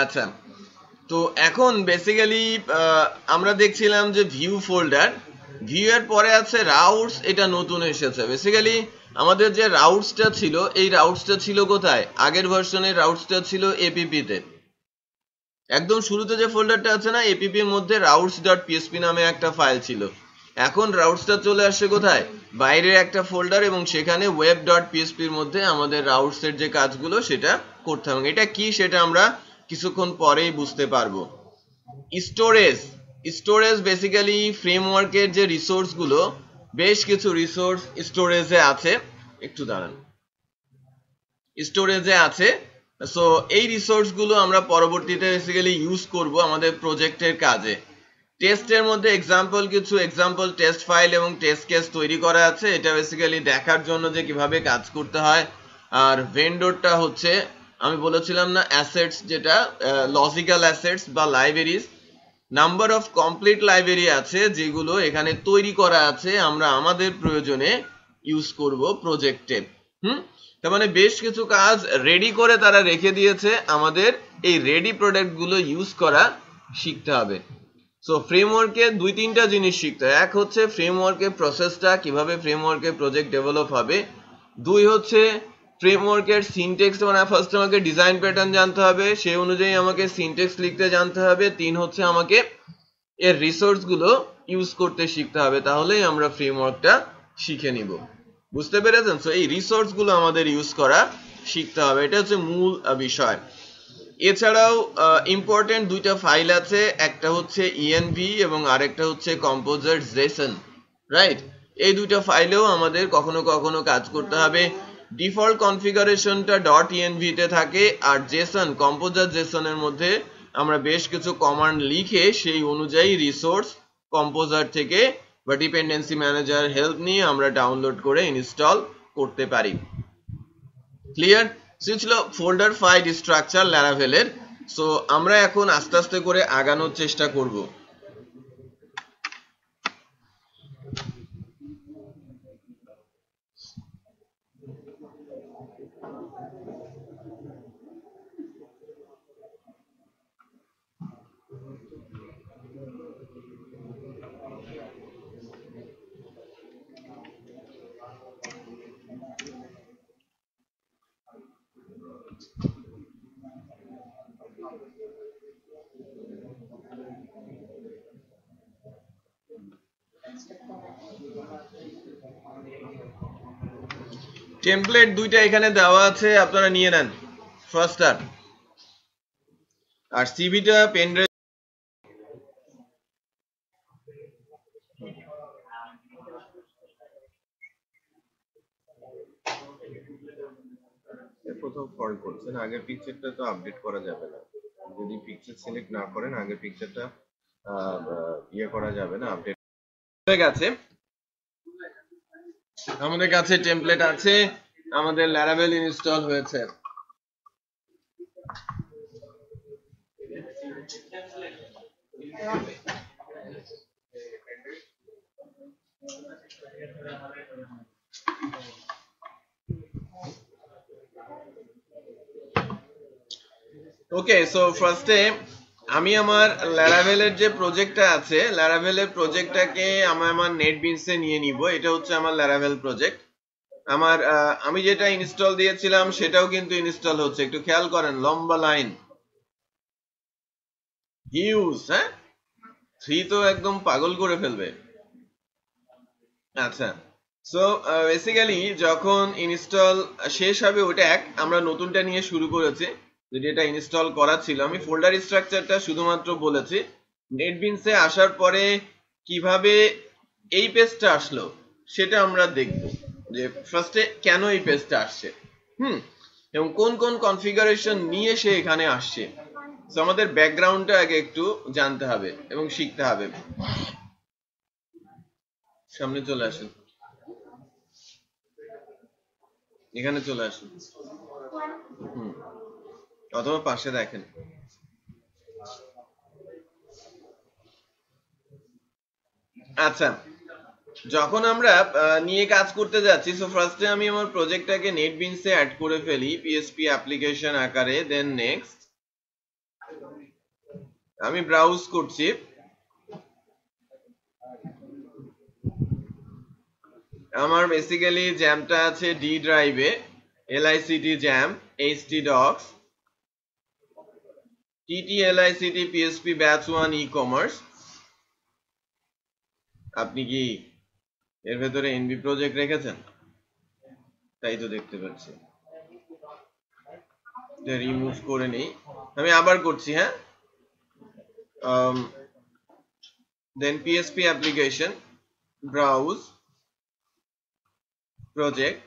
আচ্ছা, তো এখন বেসিক্যালি আমরা দেখছিলাম যে ভিউ ফোল্ডার। ভিউ এর পরে আছে রাউটস, এটা নতুন এসেছে। বেসিক্যালি আমাদের যে রাউটসটা ছিল, এই রাউটসটা ছিল কোথায়? আগের ভার্সনের রাউটসটা ছিল এপিপি তে। একদম শুরুতে যে ফোল্ডারটা আছে না, এপিপি এর মধ্যে routes.php নামে একটা ফাইল ছিল। এখন রাউটসটা চলে আসছে কোথায়? বাইরের একটা ফোল্ডার, এবং সেখানে web.php এর মধ্যে আমাদের রাউটস এর যে কাজগুলো সেটা করতে হবে। এটা কি সেটা আমরা কিছুক্ষণ পরেই বুঝতে পারবো। স্টোরেজ, স্টোরেজ বেসিক্যালি ফ্রেমওয়ার্কের যে রিসোর্স গুলো, বেশ কিছু রিসোর্স স্টোরেজে আছে। একটু দাঁড়ান, স্টোরেজে আছে। সো এই রিসোর্স গুলো আমরা পরবর্তীতে বেসিক্যালি ইউজ করব আমাদের প্রজেক্টের কাজে। টেস্টের মধ্যে এক্সাম্পল, কিছু এক্সাম্পল টেস্ট ফাইল এবং টেস্ট কেস তৈরি করা আছে, এটা বেসিক্যালি দেখার জন্য যে কিভাবে কাজ করতে হয়। আর ভেন্ডরটা হচ্ছে, আমি বলেছিলাম না, অ্যাসেটস, যেটা লজিক্যাল অ্যাসেটস বা libraries. Number of complete library আছে যেগুলো এখানে তৈরি করা আছে, আমরা আমাদের প্রয়োজনে ইউজ করব প্রজেক্টে। তার মানে বেশ কিছু কাজ রেডি করে তারা রেখে দিয়েছে, আমাদের এই রেডি প্রোডাক্ট গুলো ইউজ করা শিখতে হবে। সো ফ্রেমওয়ার্কে দুই তিনটা জিনিস শিখতে হয়। এক হচ্ছে ফ্রেমওয়ার্কের প্রসেসটা, কিভাবে ফ্রেমওয়ার্কের প্রজেক্ট ডেভেলপ হবে। দুই হচ্ছে ফ্রেমওয়ার্কের সিনট্যাক্স, মানে ফার্স্ট আমাকে ডিজাইন প্যাটার্ন জানতে হবে, সেই অনুযায়ী আমাকে সিনট্যাক্স লিখতে জানতে হবে। তিন হচ্ছে আমাকে এর রিসোর্স গুলো ইউজ করতে শিখতে হবে, তাহলেই আমরা ফ্রেমওয়ার্কটা শিখে নিব। বুঝতে পেরেছেন? সো এই রিসোর্স গুলো আমাদের ইউজ করা শিখতে হবে, এটা হচ্ছে মূল বিষয়। এছাড়াও ইম্পর্টেন্ট দুইটা ফাইল আছে, একটা হচ্ছে env এবং আরেকটা হচ্ছে composer.json, রাইট? এই দুইটা ফাইলেও আমাদের কখনো কখনো কাজ করতে হবে। ডিফল্ট কনফিগারেশনটা .env তে থাকে, আর জেসন, composer.json এর মধ্যে আমরা বেশ কিছু কমান্ড লিখে সেই অনুযায়ী রিসোর্স কম্পোজার থেকে বা ডিপেন্ডেন্সি ম্যানেজার হেল্প নিয়ে আমরা ডাউনলোড করে ইনস্টল করতে পারি। ক্লিয়ার? সে ছিল ফোল্ডার ফাইল স্ট্রাকচার ল্যারাভেলের। সো আমরা এখন আস্তে আস্তে করে আগানোর চেষ্টা করব। টেমপ্লেট দুইটা এখানে দেওয়া আছে, আপনারা নিয়ে নেন ফার্স্টার। আর সিভিটা পেন ড্রাইভ প্রথম ফল্ট করছেন, আগের পিকচারটা তো আপডেট করা যাবে না। যদি পিকচার সিলেক্ট না করেন আগের পিকচারটা ইয়ে করা যাবে না, আপডেট হয়ে গেছে। আমাদের কাছে টেমপ্লেট আছে, আমাদের ল্যারাভেল ইনস্টল হয়েছে। ওকে, সো ফার্স্টে আমি আমার ল্যারাভেলের যে প্রজেক্টটা আছে, ল্যারাভেলের প্রজেক্টটাকে আমি আমার নেটবিনসে নিয়ে নিব। এটা হচ্ছে আমার ল্যারাভেল প্রজেক্ট। আমার আমি যেটা ইনস্টল দিয়েছিলাম সেটাও কিন্তু ইনস্টল হচ্ছে, একটু খেয়াল করেন, লম্বা লাইন, হিউজ। হ্যাঁ, 3 তো একদম পাগল করে ফেলবে। আচ্ছা, সো বেসিক্যালি যখন ইনস্টল শেষ হবে ওটা আমরা নতুনটা নিয়ে শুরু করেছি। যদি এটা ইনস্টল করা ছিল, আমি ফোল্ডার স্ট্রাকচারটা শুধুমাত্র বলেছি। নেটবিনসে আসার পরে কিভাবে এই পেজটা আসলো সেটা আমরা দেখব, যে ফার্স্টে কেন এই পেজটা আসছে, এবং কোন কোন কনফিগারেশন নিয়ে সে এখানে আসছে। সো আমাদের ব্যাকগ্রাউন্ডটা আগে একটু জানতে হবে এবং শিখতে হবে। সামনে চলে আসুন, এখানে চলে আসুন, অথবা পাশে দেখেন। আচ্ছা, যখন আমরা নিয়ে কাজ করতে যাচ্ছি, সো ফার্স্টে আমি আমার প্রজেক্টটাকে নেটবিনসে অ্যাড করে ফেলি পিএসপি অ্যাপ্লিকেশন আকারে। দেন নেক্সট আমি ব্রাউজ করছি। আমার বেসিক্যালি জ্যামটা আছে ডি ড্রাইভে, LICT jam, HT docs, TT LICT PHP batch 1 e-commerce. আপনি কি এর ভেতরে এনভি প্রজেক্ট রেখেছেন? তাই তো দেখতে পাচ্ছি। রিমুভ করে নেই, আমি আবার করছি। হ্যাঁ, দেন পিএসপি অ্যাপ্লিকেশন, ব্রাউজ প্রজেক্ট,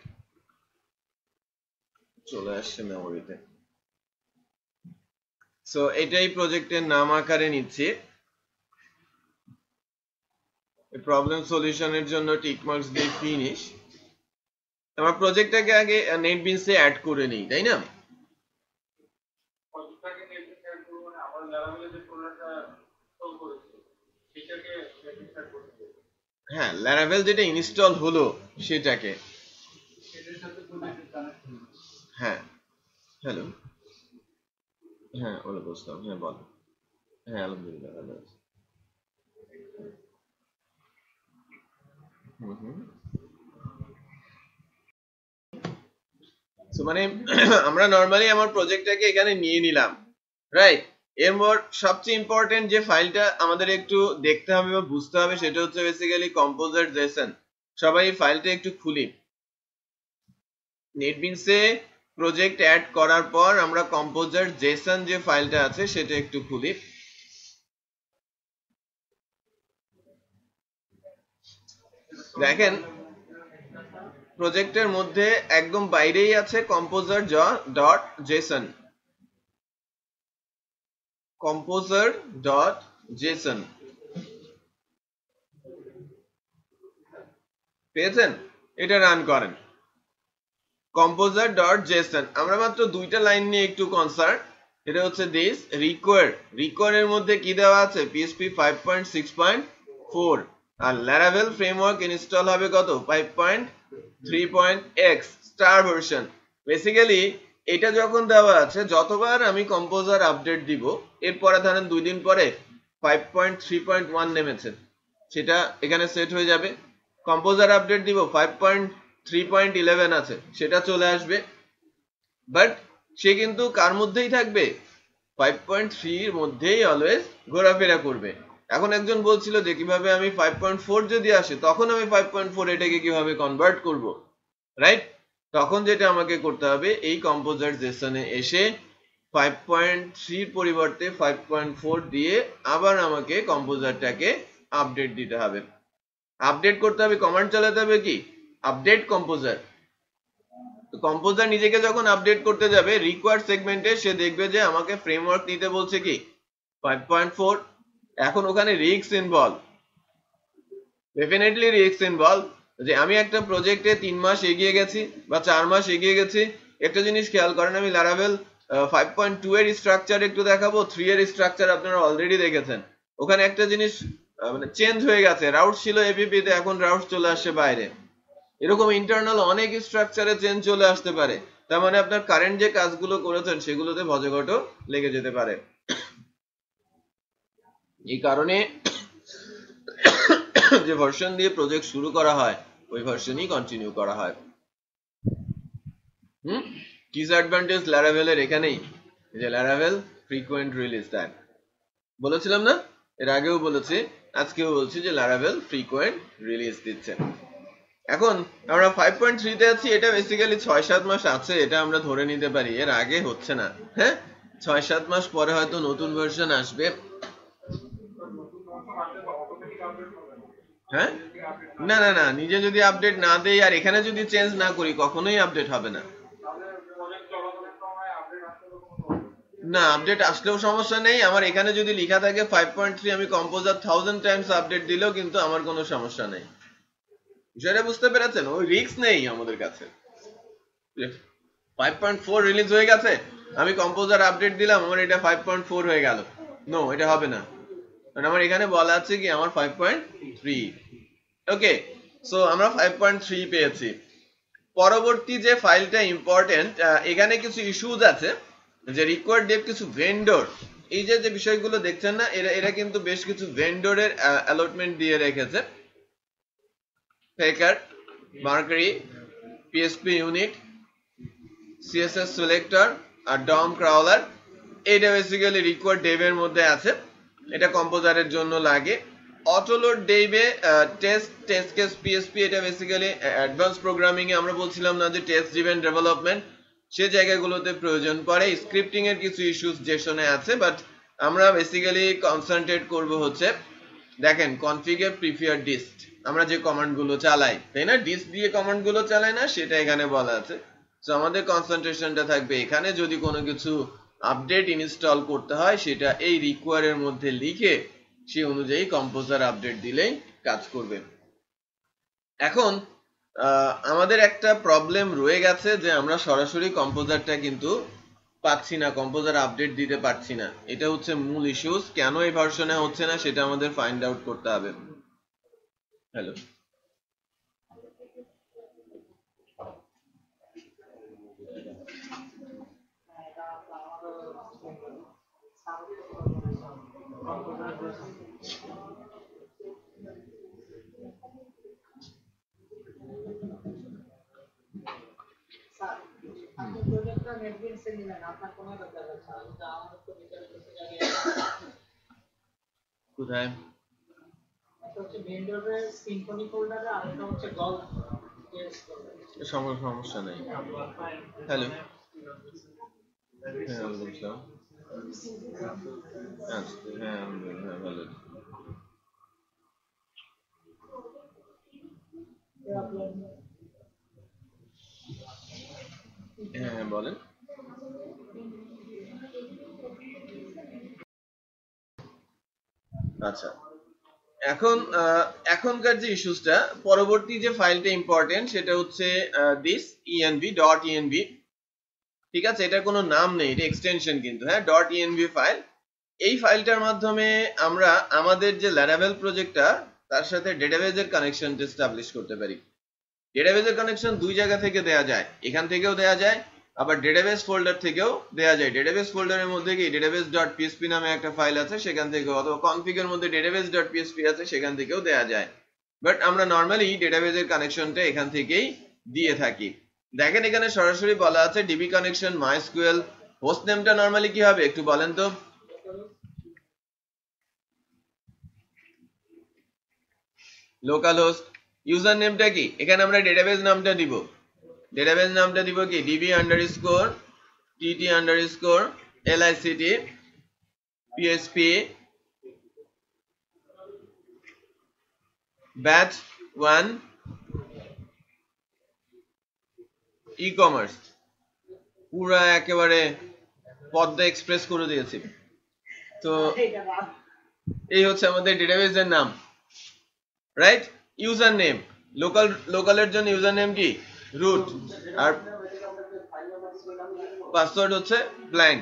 চলে আসছে মেমোরিতে। সো এটাই প্রজেক্টের নাম আকারে নিচ্ছি। প্রবলেম সলিউশনের জন্য টিক মার্কস দিয়ে ফিনিশ। আমার প্রজেক্টটাকে আগে নেটবিনসে অ্যাড করে নেই, তাই না? হ্যাঁ, ল্যারাভেল যেটা ইনস্টল হলো সেটাকে। হ্যাঁ, হ্যালো, হ্যাঁ ওয়ালাইকুম আসসালাম, হ্যাঁ বলো। হ্যাঁ আলহামদুলিল্লাহ ভালো আছি। সো মানে আমরা নরমালি আমার প্রজেক্টটাকে এখানে নিয়ে নিলাম, রাইট? এরপর সবচেয়ে ইম্পর্টেন্ট যে ফাইলটা আমাদের একটু দেখতে হবে বা বুঝতে হবে সেটা হচ্ছে বেসিক্যালি কম্পোজার জেসন। সবাই এই ফাইলটা একটু খুলি। নেটবিনসে প্রজেক্ট অ্যাড করার পর আমরা কম্পোজার জেসন যে ফাইলটা আছে সেটা একটু খুলি। দেখেন প্রজেক্টের মধ্যে একদম বাইরেই আছে কম্পোজার ডট জেসন। composer.json পেয়েছেন? এটা রান করেন। composer.json আমরা মাত্র দুইটা লাইন নিয়ে একটু কনসার্ন। এটা হচ্ছে this require এর মধ্যে কি দেওয়া আছে? PHP 5.6.4 আর Laravel ফ্রেমওয়ার্ক ইনস্টল হবে কত? 5.3.x star version. বেসিক্যালি এটা যখন দেওয়া আছে, যতবার আমি কম্পোজার আপডেট দিব, এরপরে ধরেন 2 দিন পরে 5.3.1 নেমেছে, সেটা এখানে সেট হয়ে যাবে। কম্পোজার আপডেট দিব, 5.3.11 আছে, সেটা চলে আসবে। বাট সে কিন্তু কার মধ্যেই থাকবে? 5.3 এর মধ্যেই অলওয়েজ ঘোরাফেরা করবে। এখন একজন বলছিল যে কিভাবে আমি 5.4 যদি আসে তখন আমি 5.4 এটাকে কিভাবে কনভার্ট করব, রাইট? তখন যেটা আমাকে করতে হবে, এই কম্পোজার জেসনে এসে 5.3 এর পরিবর্তে 5.4 দিয়ে আবার আমাকে কম্পোজারটাকে আপডেট দিতে হবে। আপডেট করতে হবে, কমান্ড চালাতে হবে কি? Update composer. তো কম্পোজার নিজেকে যখন আপডেট করতে যাবে, রিকোয়ার্ড সেগমেন্টে সে দেখবে যে আমাকে ফ্রেমওয়ার্ক নিতে বলছে কি 5.4। এখন ওখানে risk involve, definitely risk involve. যে আমি একটা প্রজেক্টে 3 মাস এগিয়ে গেছি বা 4 মাস এগিয়ে গেছি, একটা জিনিস খেয়াল করেন, আমি লারাভেল 5.2 এর স্ট্রাকচার একটু দেখাবো, 3 এর স্ট্রাকচার আপনারা অলরেডি দেখেছেন। ওখানে একটা জিনিস মানে চেঞ্জ হয়ে গেছে, রাউট ছিল এপিপি তে, এখন রাউট চলে আসছে বাইরে। এরকম ইন্টারনাল অনেক স্ট্রাকচারে চেঞ্জ চলে আসতে পারে। তার মানে আপনার কারেন্ট যে কাজগুলো করেছেন সেগুলোতে ভজঘট লেগে যেতে পারে। এই কারণে যে ভার্সন দিয়ে প্রজেক্ট শুরু করা হয় ওই ভার্সনই কন্টিনিউ করা হয়। ডিসঅ্যাডভান্টেজ ল্যারাভেলের এখানেই, যে ল্যারাভেল ফ্রিকোয়েন্ট রিলিজ দেয়। বলেছিলাম না, এর আগেও বলেছি, আজকেও বলছি যে ল্যারাভেল ফ্রিকোয়েন্ট রিলিজ দিচ্ছে। এখন আমরা 5.3 তে আছি, এটা বেসিক্যালি 6-7 মাস আছে, এটা আমরা ধরে নিতে পারি। এর আগে হচ্ছে না, হ্যাঁ 6-7 মাস পরে হয়তো নতুন ভার্সন আসবে। হ্যাঁ, না না না, নিজে যদি আপডেট না দেই আর এখানে যদি চেঞ্জ না করি কখনোই আপডেট হবে না। না, আপডেট আসলেও সমস্যা নেই। আমার এখানে যদি লেখা থাকে 5.3, আমি কম্পোজার 1000 টাইমস আপডেট দিলেও কিন্তু আমার কোনো সমস্যা নেই। বিষয়টা বুঝতে পেরেছেন? ওই রিস্ক নেই আমাদের কাছে। 5.4 রিলিজ হয়ে গেছে, আমি কম্পোজার আপডেট দিলাম, আমার এটা 5.4 হয়ে গেল। নো, এটা হবে না, কারণ আমার এখানে বলা আছে কি আমার 5.3। ওকে, সো আমরা 5.3 পেয়েছি। পরবর্তী যে ফাইলটা ইম্পর্টেন্ট, এখানে কিছু ইস্যুজ আছে, যে রিকোয়ার্ড ডেভ কিছু ভেন্ডর, এই যে যে বিষয়গুলো দেখছেন না, এরা কিন্তু বেশ কিছু ভেন্ডরের অ্যালটমেন্ট দিয়ে রেখেছে। Faker, mercury, PHP unit, CSS selector আর ডম ক্রাউলার। এটা বেসিক্যালি রিকোয়ার্ড ডেভের মধ্যে আছে, এটা কম্পোজারের জন্য লাগে। অটোলোড ডেভে টেস্ট কেস পিএসপি, এটা বেসিক্যালি অ্যাডভান্স প্রোগ্রামিং এ আমরা বলছিলাম না যে টেস্ট ড্রিভেন ডেভেলপমেন্ট, সে জায়গাগুলোতে প্রয়োজন পড়ে। স্ক্রিপ্টিং এর কিছু ইস্যুস জেসনে আছে, বাট আমরা বেসিক্যালি কনসেন্ট্রেট করব হচ্ছে, দেখেন কনফিগে প্রিফার ডিস্ট, আমরা যে কমান্ড গুলো চালাই, তাই না, ডিস্ট দিয়ে কমান্ড গুলো চালাই না, সেটা এখানে বলা আছে। তো আমাদের কনসেন্ট্রেশনটা থাকবে এখানে, যদি কোনো কিছু আপডেট ইনস্টল করতে হয় সেটা এই রিকোয়ারের মধ্যে লিখে সে অনুযায়ী কম্পোজার আপডেট দিলেই কাজ করবে। এখন আমাদের একটা প্রবলেম রয়ে গেছে, যে আমরা সরাসরি কম্পোজারটা কিন্তু পাচ্ছি না, কম্পোজার আপডেট দিতে পারছি না। এটা হচ্ছে মূল ইস্যুস, কেন এই ভার্সনে হচ্ছে না সেটা আমাদের ফাইন্ড আউট করতে হবে। হ্যালো, আপনি প্রজেক্টটা নেটবিনসে নিলেন, আপনার কোনো দরকার আছে না, কিন্তু আমাদের তো ভিতরে কিছু জায়গায় কোথায়? একটা হচ্ছে ভেন্ডরের সিম্ফনি ফোল্ডারে, আর একটা হচ্ছে গল্ফ টেস্ট ফোল্ডারে। সমস্যা নেই। হ্যালো, হ্যাঁ আমি বলছিলাম, আচ্ছা হ্যাঁ হ্যাঁ ভালো। হ্যাঁ বলেন। আচ্ছা, এখন এখনকার যে ইস্যুসটা, পরবর্তী যে ফাইলটা ইম্পর্টেন্ট সেটা হচ্ছে দিস env.env। ঠিক আছে, এটা কোনো নাম নেই, এটা এক্সটেনশন কিন্তু, হ্যাঁ, .env ফাইল। এই ফাইলটার মাধ্যমে আমরা আমাদের যে ল্যারাভেল প্রজেক্টটা তার সাথে ডেটাবেজের কানেকশনটা এস্টাবলিশ করতে পারি। ডেটাবেজের কানেকশন দুই জায়গা থেকে দেয়া যায়, এখান থেকেও দেয়া যায়, আবার ডেটাবেস ফোল্ডার থেকেও দেয়া যায়। ডেটাবেস ফোল্ডারের মধ্যে কি database.php নামে একটা ফাইল আছে, সেখান থেকে, অথবা কনফিগের মধ্যে database.php আছে, সেখান থেকেও দেয়া যায়। বাট আমরা নর্মালি ডেটাবেজের কানেকশনটা এখান থেকেই দিয়ে থাকি। দেখেন এখানে সরাসরি বলা আছে ডিবি কানেকশন মাইস্কুয়েল। হোস্ট নেমটা নর্মালি কি হবে একটু বলেন তো? Local host. ইউজার নেমটা কি? এখানে আমরা ডেটাবেস নামটা দিব। ডেটাবেস নামটা দিব কি? db_tt_lict php batch 1 e-commerce। পুরা একেবারে পদ্মা এক্সপ্রেস করে দিয়েছি। তো এই হচ্ছে আমাদের ডেটাবেসের নাম, রাইট? ইউজার নেম, লোকালের জন্য ইউজার নেম কি? রুট, আর পাসওয়ার্ড হচ্ছে ব্ল্যাঙ্ক।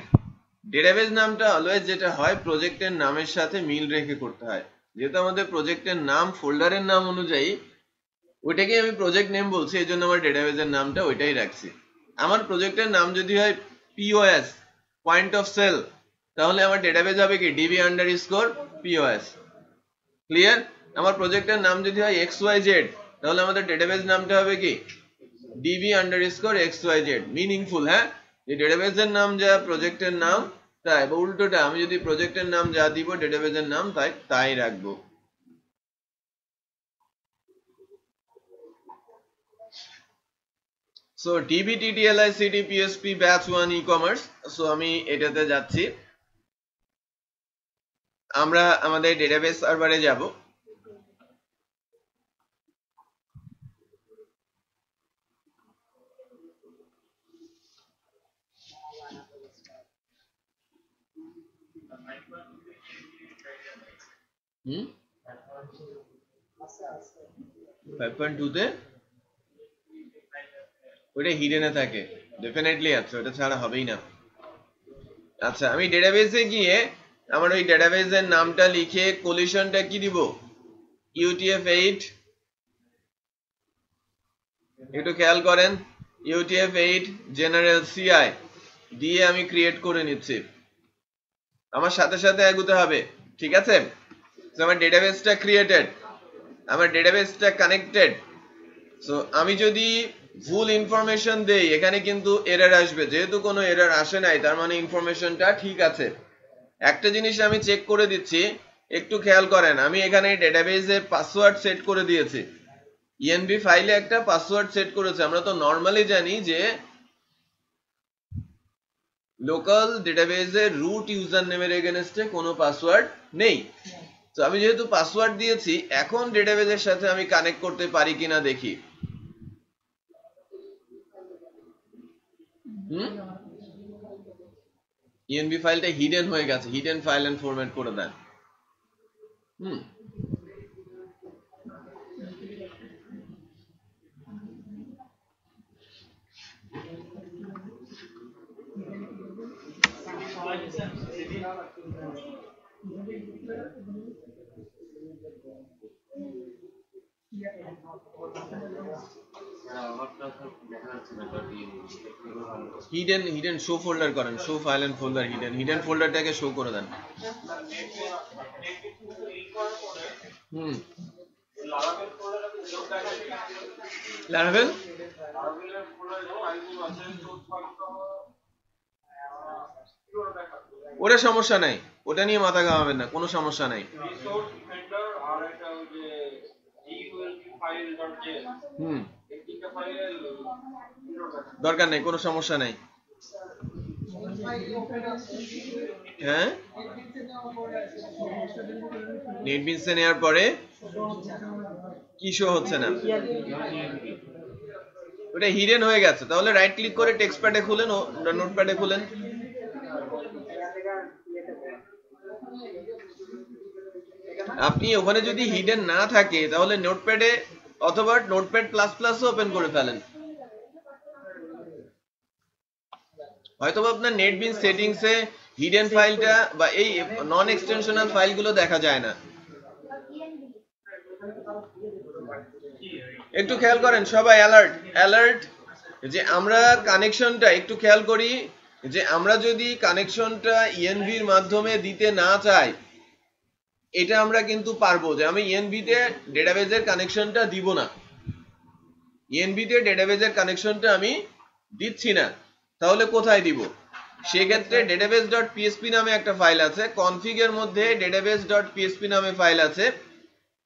ডেটাবেস নামটা অলওয়েজ যেটা হয় প্রজেক্টের নামের সাথে মিল রেখে করতে হয়। যেহেতু আমাদের প্রজেক্টের নাম ফোল্ডারের নাম অনুযায়ী, ওইটাকে আমি প্রজেক্ট নেম বলছি, এই জন্য আমার ডেটাবেসের নামটা ওইটাই রাখছি। আমার প্রজেক্টের নাম যদি হয় POS, পয়েন্ট অফ সেল, তাহলে আমার ডেটাবেস হবে কি? db_POS। ক্লিয়ার? আমার প্রজেক্টের নাম যদি হয় XYZ, তাহলে আমাদের ডেটাবেস নামটা হবে কি? db_XYZ। মিনিংফুল, হ্যাঁ? যে ডেটাবেসের নাম যা প্রজেক্টের নাম তাই, বা উল্টোটা, আমি যদি প্রজেক্টের নাম যা দিব ডেটাবেসের নাম তাই রাখবো। So db_tt_lict php batch 1 e-commerce। So আমি এটাতে যাচ্ছি, আমরা আমাদের ডেটাবেস সার্ভারে যাব। হুম, 5.2 তে ওটা হিডেনে থাকে, ডেফিনেটলি আছে, ওটা ছাড়া হবেই না। আচ্ছা, আমি ডেটাবেসে গিয়ে আমার ওই ডেটাবেসের নামটা লিখে কোলিশনটা কি দিব? UTF-8। একটু খেয়াল করেন, UTF-8 জেনারেল CI দিয়ে আমি ক্রিয়েট করে নিচ্ছি। আমার সাথে সাথে এগোতে হবে, ঠিক আছে? তো আমার ডেটাবেসটা ক্রিয়েটেড, আমার ডেটাবেসটা কানেক্টেড। সো আমি যদি ভুল ইনফরমেশন দেই, এখানে কিন্তু এরর আসবে। যেহেতু কোনো এরর আসে নাই, তার মানে ইনফরমেশনটা ঠিক আছে। একটা জিনিস আমি চেক করে দিচ্ছি, একটু খেয়াল করেন, আমি এখানে ডেটাবেসে পাসওয়ার্ড সেট করে দিয়েছি। env ফাইলে একটা পাসওয়ার্ড সেট করেছে। আমরা তো নর্মালি জানি যে লোকাল ডেটাবেসে রুট ইউজার নেমের এগেনস্টে কোনো পাসওয়ার্ড নেই। তো আমি যেহেতু পাসওয়ার্ড দিয়েছি, এখন ডেটাবেসের সাথে আমি কানেক্ট করতে পারি কিনা দেখি। env ফাইলটা হিডেন হয়ে গেছে, হিডেন ফাইল এন্ড ফরম্যাট করে দেন। হিডেন শো ফোল্ডার করেন, show file and folder, hidden ফোল্ডারটাকে শো করে দেন। লারাভেল ওটা সমস্যা নাই, ওটা নিয়ে মাথা ঘামাবেন না, কোনো সমস্যা নাই। দরকার নেই, কোনো সমস্যা নাই। হ্যাঁ, নেটবিনসে নেওয়ার পরে কি শো হচ্ছে না? ওটা হিডেন হয়ে গেছে। তাহলে রাইট ক্লিক করে টেক্সট প্যাডে খুলেন, নোটপ্যাডে খুলেন। আপনি ওখানে যদি হিডেন না থাকে তাহলে নোটপ্যাডে অথবা নোটপ্যাড প্লাস প্লাস ওপেন করে ফেলেন, হয়তো আপনার নেটবিনস সেটিংসে হিডেন ফাইলটা বা এই নন এক্সটেনশনাল ফাইলগুলো দেখা যায় না। একটু খেয়াল করেন সবাই, অ্যালার্ট অ্যালার্ট, যে আমরা কানেকশনটা একটু খেয়াল করি, যে আমরা যদি কানেকশনটা ইএনভির মাধ্যমে দিতে না চাই, এটা আমরা কিন্তু পারবো যে আমি ইএনভিতে ডেটাবেজের কানেকশনটা দিব না, ইএনভিতে ডেটাবেজের কানেকশনটা আমি দিচ্ছি না, তাহলে কোথায় দিব? সেক্ষেত্রে database.php নামে একটা ফাইল আছে, কনফিগ এর মধ্যে database.php নামে ফাইল আছে,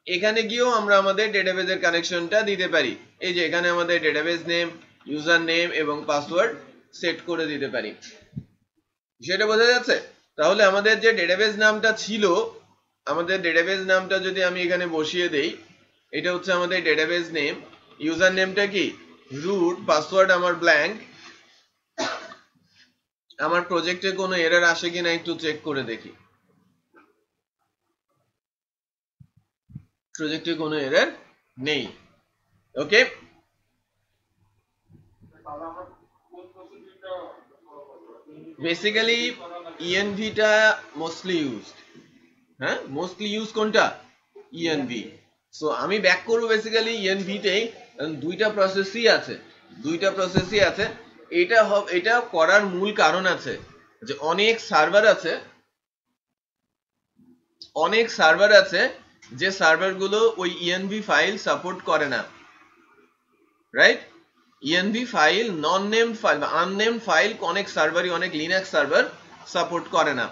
এখানে গিয়েও আমরা আমাদের ডেটাবেজের কানেকশনটা দিতে পারি। এই যে এখানে আমাদের ডেটাবেস নেম, ইউজার নেম এবং পাসওয়ার্ড সেট করে দিতে পারি। সেটা বোঝা যাচ্ছে? তাহলে আমাদের যে ডেটাবেস নামটা ছিল, আমাদের ডেটাবেস নামটা যদি আমি এখানে বসিয়ে দেই, এটা হচ্ছে আমাদের ডেটাবেস নেম, ইউজার নেমটা কি রুট, পাসওয়ার্ড আমার ব্ল্যাঙ্ক। আমার প্রজেক্টে কোনো এরর আসে কিনা একটু চেক করে দেখি, প্রজেক্টে কোনো এরর নেই। ওকে, বেসিক্যালি ইএনভিটা মোস্টলি ইউজড, হ্যাঁ মোস্টলি ইউজ কোনটা? ইএনভি। সো আমি ব্যাক করব বেসিক্যালি ইএনভিতেই, দুইটা প্রসেসই আছে, দুইটা প্রসেসই আছে। এটা করার মূল কারণ আছে যে অনেক সার্ভার আছে, অনেক সার্ভার আছে যে সার্ভারগুলো ওই ইএনভি ফাইল সাপোর্ট করে না, রাইট? ইএনভি ফাইল, নন নেমড ফাইল বা আননেমড ফাইল অনেক সার্ভারই, অনেক লিনাক্স সার্ভার সাপোর্ট করে না।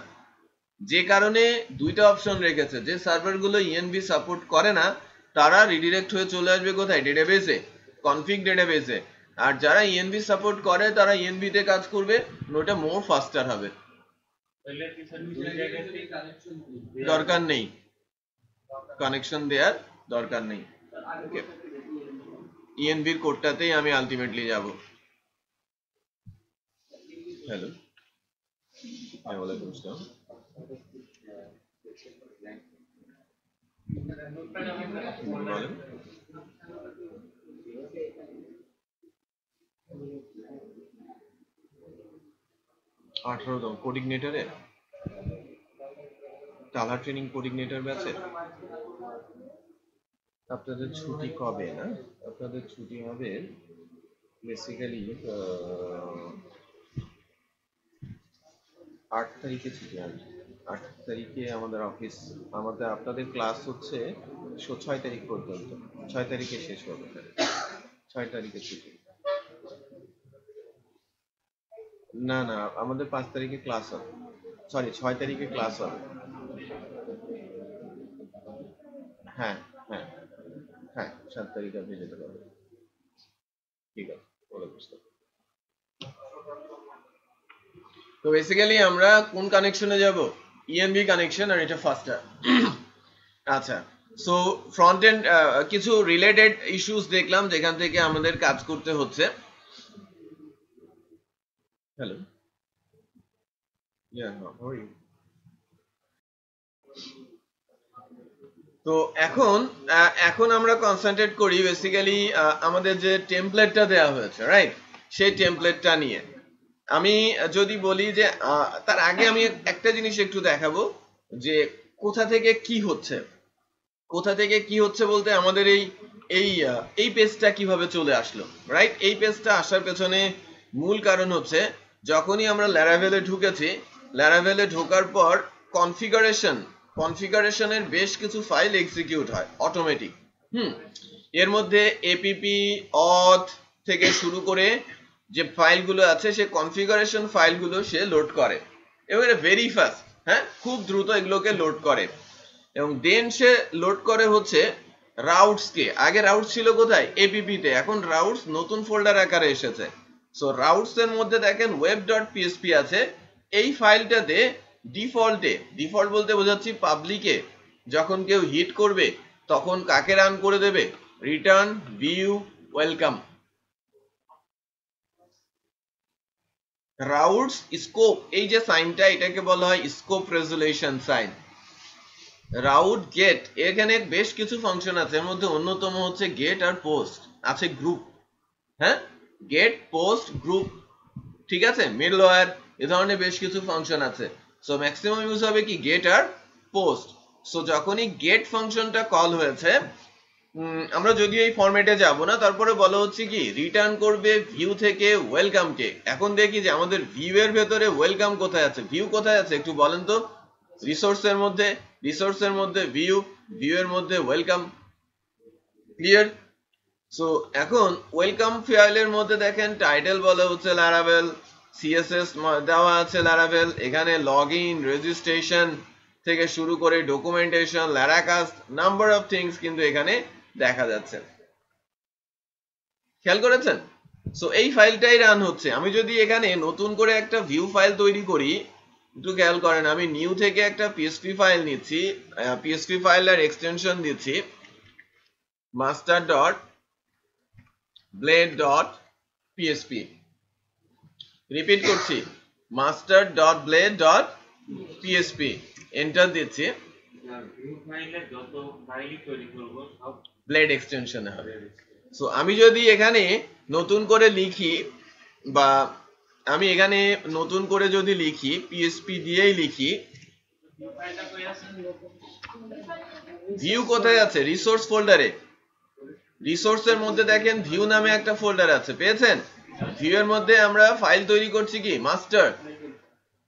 যে কারণে দুইটা অপশন রেখেছে, যে সার্ভারগুলো ইএনভি সাপোর্ট করে না তারা রিডিরেক্ট হয়ে চলে আসবে কোথায়? ডেটাবেসে, কনফিগ ডেটাবেসে। আর যারা ইএনভি সাপোর্ট করে তারা ইএনভি তে কাজ করবে, ওটা মোর ফাস্টার হবে। দরকার নেই, কানেকশন দেওয়ার দরকার নেই। ওকে, ইএনভির কোডটাতেই আমি আলটিমেটলি যাব। হ্যালো, হ্যাঁ ওয়ালাইকুম আসসালাম। বলেন। কোঅর্ডিনেটরে টালা ট্রেনিং কোঅর্ডিনেটর ব্যাচে আপনাদের ছুটি কবে? না, আপনাদের ছুটি হবে বেসিক্যালি 8 তারিখে ছুটি হবে। 8 তারিখে আমাদের অফিস, আপনাদের ক্লাস হচ্ছে 6 তারিখ পর্যন্ত, 6 তারিখে শেষ হবে, 6 তারিখে ছুটি। না না, আমাদের 5 তারিখে ক্লাস হবে, সরি 6 তারিখে ক্লাস হবে। হ্যাঁ হ্যাঁ হ্যাঁ, 7 তারিখে আপনি যেতে পারবেন। ঠিক আছে, বলে বুঝতে। তো বেসিক্যালি আমরা কোন কানেকশনে যাব? ইএনভি কানেকশন, আর এটা ফাস্টার। আচ্ছা, সো ফ্রন্ট এন্ড কিছু রিলেটেড ইস্যুস দেখলাম যেখান থেকে আমাদের কাজ করতে হচ্ছে। হ্যালো, তো এখন আমরা কনসেন্ট্রেট করি বেসিক্যালি আমাদের যে টেমপ্লেটটা দেওয়া হয়েছে, রাইট? সেই টেমপ্লেটটা নিয়ে আমি যদি বলি যে তার আগে আমি একটা জিনিস একটু দেখাবো যে কোথা থেকে কি হচ্ছে। কোথা থেকে কি হচ্ছে বলতে আমাদের এই পেজটা কিভাবে চলে আসলো, রাইট? এই পেজটা আসার পেছনে মূল কারণ হচ্ছে যখনই আমরা ল্যারাভেলে ঢুকেছি, ল্যারাভেলে ঢোকার পর কনফিগারেশনের বেশ কিছু ফাইল এক্সিকিউট হয় অটোমেটিক। এর মধ্যে এপিপি অথ থেকে শুরু করে যে ফাইলগুলো আছে সে কনফিগারেশন ফাইলগুলো সে লোড করে, এবারে ভেরি ফাস্ট, হ্যাঁ খুব দ্রুত এগুলোকে লোড করে। এবং দেন সে লোড করে হচ্ছে রাউটস কে। আগে রাউটস ছিল কোথায়? এপিপি তে, এখন রাউটস নতুন ফোল্ডার আকারে এসেছে। সো রাউটস এর মধ্যে দেখেন web.php আছে, এই ফাইলটাতে ডিফল্ট বলতে বোঝাচ্ছি পাবলিকে যখন কেউ হিট করবে তখন কাকে রান করে দেবে? Return view welcome. Routes scope, এই যে সাইনটা এটাকে বলা হয় scope resolution sign. Route get, এখানে বেশ কিছু ফাংশন আছে, এর মধ্যে অন্যতম হচ্ছে গেট আর পোস্ট, আছে গ্রুপ, হ্যাঁ, গেট পোস্ট গ্রুপ, ঠিক আছে, মিডলওয়্যার, এ ধরনের বেশ কিছু ফাংশন আছে। সো ম্যাক্সিমাম ইউজ হবে কি গেট আর পোস্ট। সো যখনই গেট ফাংশনটা কল হয়েছে, আমরা যদিও এই ফরম্যাটে যাব না, তারপরে বলা হচ্ছে কি রিটার্ন করবে ভিউ থেকে ওয়েলকাম কে। এখন দেখি যে আমাদের ভিউ এর ভেতরে ওয়েলকাম কোথায় আছে, ভিউ কোথায় আছে একটু বলেন তো। রিসোর্সের মধ্যে, রিসোর্সের মধ্যে ভিউ, ভিউ এর মধ্যে ওয়েলকাম, ক্লিয়ার। সো এখন ওয়েলকাম ফাইলের মধ্যে দেখেন টাইটেল বলা হচ্ছে লারাভেল, সিএসএস দেওয়া আছে লারাভেল, এখানে লগ ইন, রেজিস্ট্রেশন থেকে শুরু করে ডকুমেন্টেশন, ল্যারাকাস্ট, নাম্বার অফ থিংস কিন্তু এখানে দেখা যাচ্ছে, খেয়াল করেছেন। সো এই ফাইলটাই রান হচ্ছে। আমি যদি এখানে নতুন করে একটা ভিউ ফাইল তৈরি করি, একটু খেয়াল করেন, আমি নিউ থেকে একটা পিএসপি ফাইল নিচ্ছি, পিএসপি ফাইলের এক্সটেনশন দিচ্ছি master dot blade dot PHP, repeat করছি master dot blade dot PHP, enter দিচ্ছি, ব্লেড এক্সটেনশনে হবে। সো আমি যদি এখানে নতুন করে লিখি, বা আমি এখানে নতুন করে যদি লিখি, পিএসপি দিয়েই লিখি, ভিউ কোথায় আছে, রিসোর্স ফোল্ডারে, রিসোর্সের মধ্যে দেখেন ভিউ নামে একটা ফোল্ডার আছে, পেয়েছেন। ভিউ এর মধ্যে আমরা ফাইল তৈরি করছি কি master,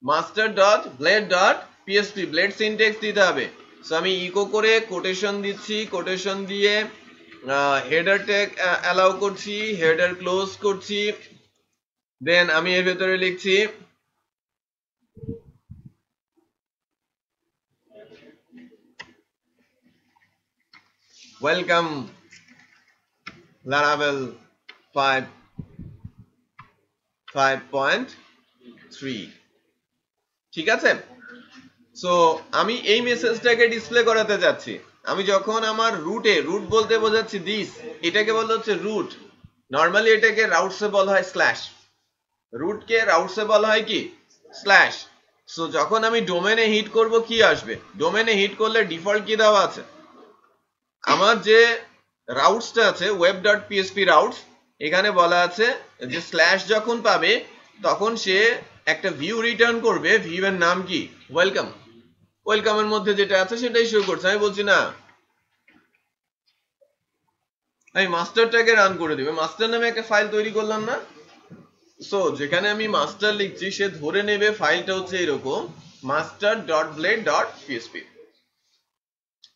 master dot blade dot PSP, blade syntax দিতে হবে। সো আমি ইকো করে কোটেশন দিচ্ছি, কোটেশন দিয়ে হেডার ট্যাগ অ্যালাউ করছি, হেডার ক্লোজ করছি, দেন আমি এর ভেতরে লিখছি ওয়েলকাম লারাভেল 5.3, ঠিক আছে। সো আমি এই মেসেজটাকে ডিসপ্লে করাতে যাচ্ছি। আমি যখন আমার রুটে, রুট বলতে বোঝাচ্ছি দিস, এটাকে বলা হচ্ছে রুট, নর্মালি এটাকে রাউটসে বলা হয় স্ল্যাশ, রুটকে রাউটসে বলা হয় কি স্ল্যাশ। সো যখন আমি ডোমেনে হিট করব কি আসবে, ডোমেনে হিট করলে ডিফল্ট কি দেওয়া আছে, আমার যে রাউটসটা আছে ওয়েব ডট পিএসপি রাউটস, এখানে বলা আছে যে স্ল্যাশ যখন পাবে তখন সে একটা ভিউ রিটার্ন করবে, ভিউ এর নাম কি ওয়েলকাম, ওয়েলকামের মধ্যে যেটা আছে সেটাই শো করছে। আমি বলছি না, আমি মাস্টারটাকে রান করে দিবে, মাস্টার নামে একটা ফাইল তৈরি করলাম না। সো যেখানে আমি মাস্টার লিখছি সে ধরে নেবে ফাইলটা হচ্ছে এরকম master dot blade dot PSP.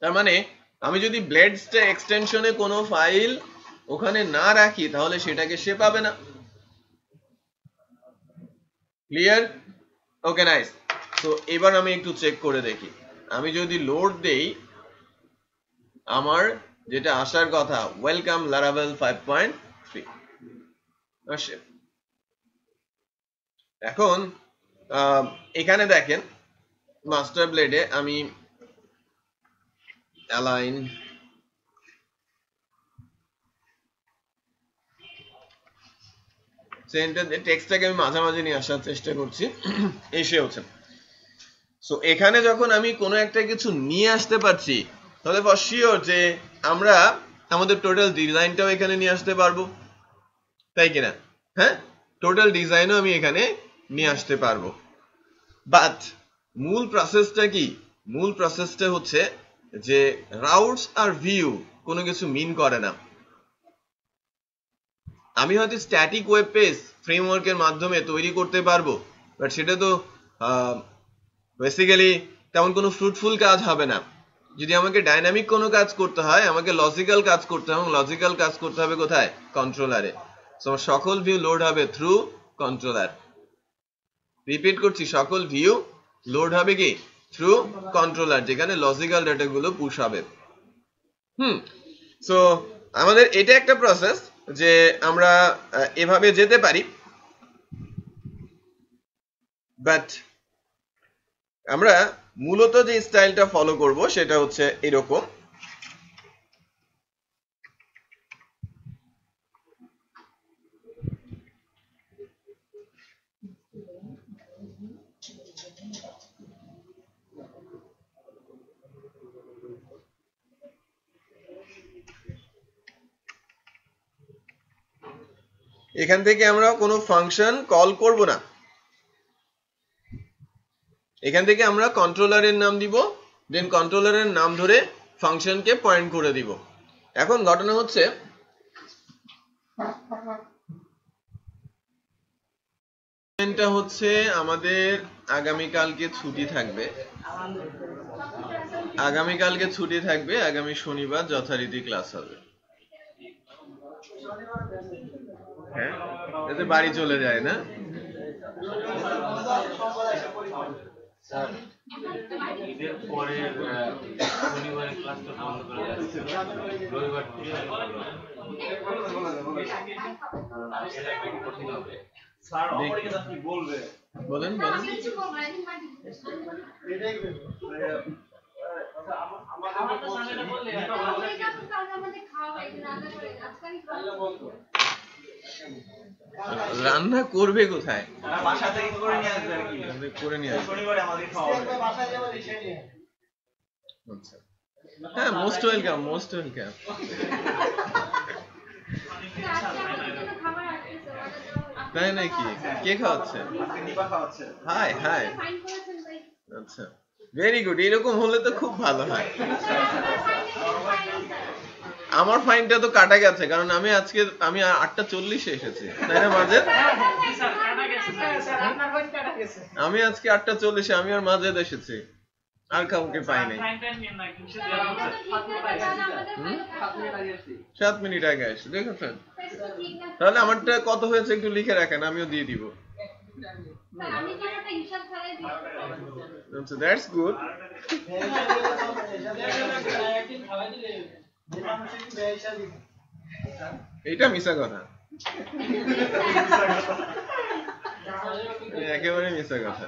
তার মানে আমি যদি ব্লেড এক্সটেনশনে কোনো ফাইল ওখানে না রাখি তাহলে সেটাকে সে পাবে না, ক্লিয়ার, ওকে নাইস। তো এবার আমি একটু চেক করে দেখি, আমি যদি লোড দেই আমার যেটা আসার কথা ওয়েলকাম লারাভেল 5.3 আসে। এখন এখানে দেখেন মাস্টার ব্লেডে আমি অ্যালাইন সেন্টার টেক্সটটাকে আমি মাঝামাঝি নিয়ে আসার চেষ্টা করছি, এসে হচ্ছে। সো এখানে যখন আমি কোনো একটা কিছু নিয়ে আসতে পারছি তাহলে ফর শিওর যে আমরা আমাদের টোটাল ডিজাইনটাও এখানে নিয়ে আসতে পারবো, তাই কিনা, হ্যাঁ, টোটাল ডিজাইনও আমি এখানে নিয়ে আসতে পারবো। বাট মূল প্রসেসটা কি, মূল প্রসেসটা হচ্ছে যে রাউটস আর ভিউ কোনো কিছু মিন করে না। আমি হয়তো স্ট্যাটিক ওয়েব পেজ ফ্রেমওয়ার্কের মাধ্যমে তৈরি করতে পারবো, বাট সেটা তো বেসিক্যালি তেমন কোনো ফ্রুটফুল কাজ হবে না। যদি আমাকে ডাইনামিক কোনো কাজ করতে হয়, আমাকে লজিক্যাল কাজ করতে হবে, লজিক্যাল কাজ করতে হবে কোথায়, কন্ট্রোলারে। সো আমার সকল ভিউ লোড হবে থ্রু কন্ট্রোলার, রিপিট করছি সকল ভিউ লোড হবে কি থ্রু কন্ট্রোলার, যেখানে লজিক্যাল ডেটাগুলো পুশ হবে। সো আমাদের এটা একটা প্রসেস যে আমরা এভাবে যেতে পারি, বাট আমরা মূলত যে স্টাইলটা ফলো করব সেটা হচ্ছে এরকম। এখান থেকে আমরা কোনো ফাংশন কল করব না, এখান থেকে আমরা কন্ট্রোলারের নাম দিব, দেন কন্ট্রোলারের নাম ধরে ফাংশনকে পয়েন্ট করে দিব। এখন ঘটনা হচ্ছে এটা হচ্ছে আমাদের আগামীকালকে ছুটি থাকবে, আগামীকালকে ছুটি থাকবে, আগামী শনিবার যথারীতি ক্লাস হবে। হ্যাঁ, এতে বাড়ি চলে যায় না? স্যার ঈদের পরে শনিবারের ক্লাসটা বন্ধ করে যাচ্ছে, রবিবার থেকে কঠিন হবে। বলেন বলেন। রান্না করবে কোথায়? বাসা থেকে করে নিয়ে আসবে আর কি, করে নিয়ে আসবে। শনিবারে আমাদের খাওয়া হবে। আচ্ছা, হ্যাঁ, মোস্ট ওয়েলকাম, মোস্ট ওয়েলকাম। তাই নাকি? কে খাওয়াচ্ছে? আজকে নিপা খাওয়াচ্ছে। হাই হাই, আচ্ছা, ভেরি গুড। এরকম হলে তো খুব ভালো হয়। আমার ফাইনটা তো কাটা গেছে, কারণ আমি 8:40 এসেছি, তাই না মাজেদ? আমি আজকে 8:40 আমি আর মাজেদ এসেছি, আর কাউকে পাই নাই। 7 মিনিট আগে আসি, দেখেছেন? তাহলে আমারটা কত হয়েছে একটু লিখে রাখেন, আমিও দিয়ে দিব। আচ্ছা, দ্যাটস গুড। এইটা মিশা কথা, একেবারে মিশা কথা।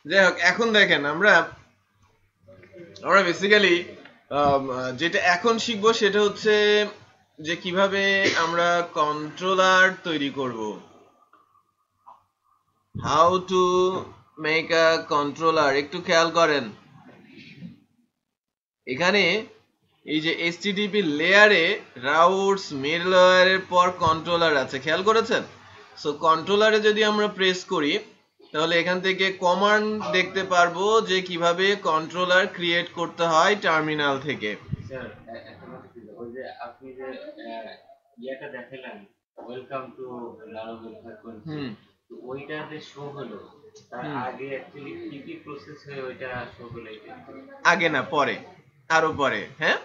যাই হোক, এখন দেখেন আমরা বেসিক্যালি যেটা এখন শিখবো সেটা হচ্ছে যে কিভাবে আমরা কন্ট্রোলার তৈরি করব। How to make a controller. একটু খেয়াল করেন, এখানে এই যে HTTP লেয়ারে রাউটস, মিডলওয়্যারের পর কন্ট্রোলার আছে, খেয়াল করেছেন? সো কন্ট্রোলারে যদি আমরা প্রেস করি তাহলে এখান থেকে কমান্ড দেখতে পারবো যে কিভাবে কন্ট্রোলার ক্রিয়েট করতে হয় টার্মিনাল থেকে। স্যার একটা কথা ছিল, ওই যে আপনি যে ইয়েটা দেখালেন, ওয়েলকাম টু লারাভেল ফ্রিকোয়েন্সি, তো ওইটা যে শো হলো, তার আগে অ্যাকচুয়ালি কি কি প্রসেস হয়ে ওইটা শো হলো? এটা আগে না, পরে, আরো পরে। হ্যাঁ,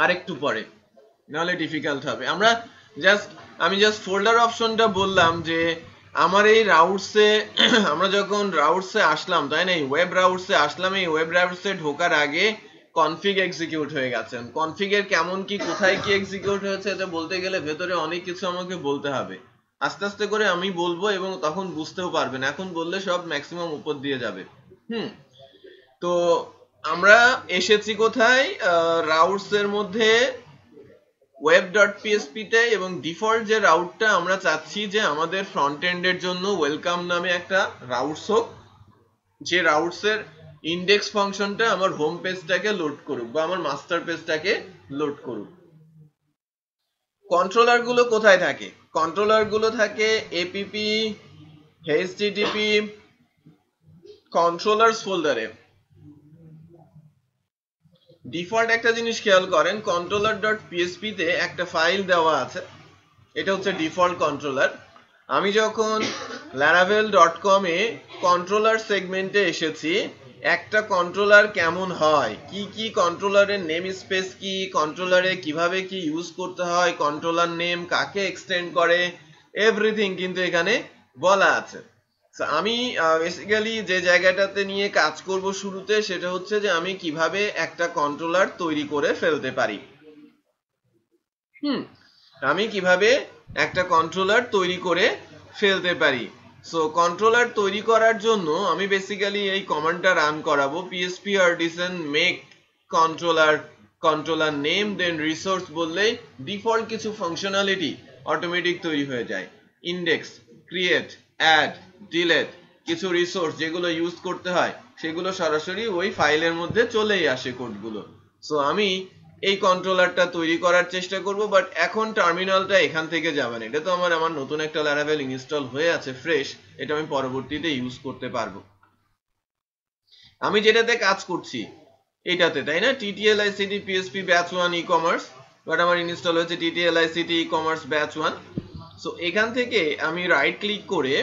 আরেকটু পরে, নাহলে ডিফিকাল্ট হবে। আমি জাস্ট ফোল্ডার অপশনটা বললাম যে আমার এই রাউটসে আমরা যখন রাউটসে আসলাম, তাই না, এই ওয়েব রাউটসে আসলাম, এই ওয়েব রাউটসে ঢোকার আগে কনফিগ এক্সিকিউট হয়ে গেছে। কনফিগের কেমন কি, কোথায় কি এক্সিকিউট হয়েছে এটা বলতে গেলে ভেতরে অনেক কিছু আমাকে বলতে হবে। আস্তে আস্তে করে আমি বলবো এবং তখন বুঝতেও পারবেন, এখন বললে সব ম্যাক্সিমাম উপর দিয়ে যাবে। তো আমরা এসেছি কোথায়? রাউটস এর মধ্যে web.php তে, এবং ডিফল্ট যে রাউটটা আমরা চাচ্ছি যে আমাদের ফ্রন্ট এন্ডের জন্য ওয়েলকাম নামে একটা রাউটস হোক, যে রাউটস এর ইন্ডেক্স ফাংশনটা আমার হোম পেজটাকে লোড করুক বা আমার মাস্টার পেজটাকে লোড করুক। কন্ট্রোলার গুলো কোথায় থাকে? কন্ট্রোলার গুলো থাকে app http কন্ট্রোলার্স ফোল্ডারে। ডিফল্ট একটা জিনিস খেয়াল করেন, controller.php তে একটা ফাইল দেওয়া আছে, এটা হচ্ছে ডিফল্ট কন্ট্রোলার। আমি যখন laravel.com এ কন্ট্রোলার সেগমেন্টে এসেছি, একটা কন্ট্রোলার কেমন হয়, কি কি কন্ট্রোলারের নেম স্পেস কি, কন্ট্রোলারে কিভাবে কি ইউজ করতে হয়, কন্ট্রোলার নেম কাকে এক্সটেন্ড করে, এভরিথিং কিন্তু এখানে বলা আছে। আমি বেসিক্যালি যে জায়গাটাতে নিয়ে কাজ করব শুরুতে, সেটা হচ্ছে যে আমি কিভাবে একটা কন্ট্রোলার তৈরি করে ফেলতে পারি। আমি কিভাবে একটা কন্ট্রোলার তৈরি করে ফেলতে পারি। সো কন্ট্রোলার তৈরি করার জন্য আমি বেসিক্যালি এই কমান্ডটা রান করাবো, php artisan make controller name then resource বললেই ডিফল্ট কিছু ফাংশনালিটি অটোমেটিক তৈরি হয়ে যায়। ইন্ডেক্স, ক্রিয়েট, অ্যাড, ডিলিট, কিছু রিসোর্স যেগুলো ইউজ করতে হয় সেগুলো সরাসরি ওই ফাইলের মধ্যে চলেই আসে কোডগুলো। সো আমি এই কন্ট্রোলারটা তৈরি করার চেষ্টা করব, বাট এখন টার্মিনালটা এখান থেকে যাবে না। এটা তো আমার নতুন একটা Laravel ইনস্টল হয়ে আছে ফ্রেশ, এটা আমি পরবর্তীতে ইউজ করতে পারবো। আমি যেটাতে কাজ করছি এটাতে, তাই না, TTL ICT PHP batch 1 e-commerce, but আমার ইনস্টল হয়েছে TTL ICT e-commerce batch 1। So এখান থেকে আমি রাইট ক্লিক করে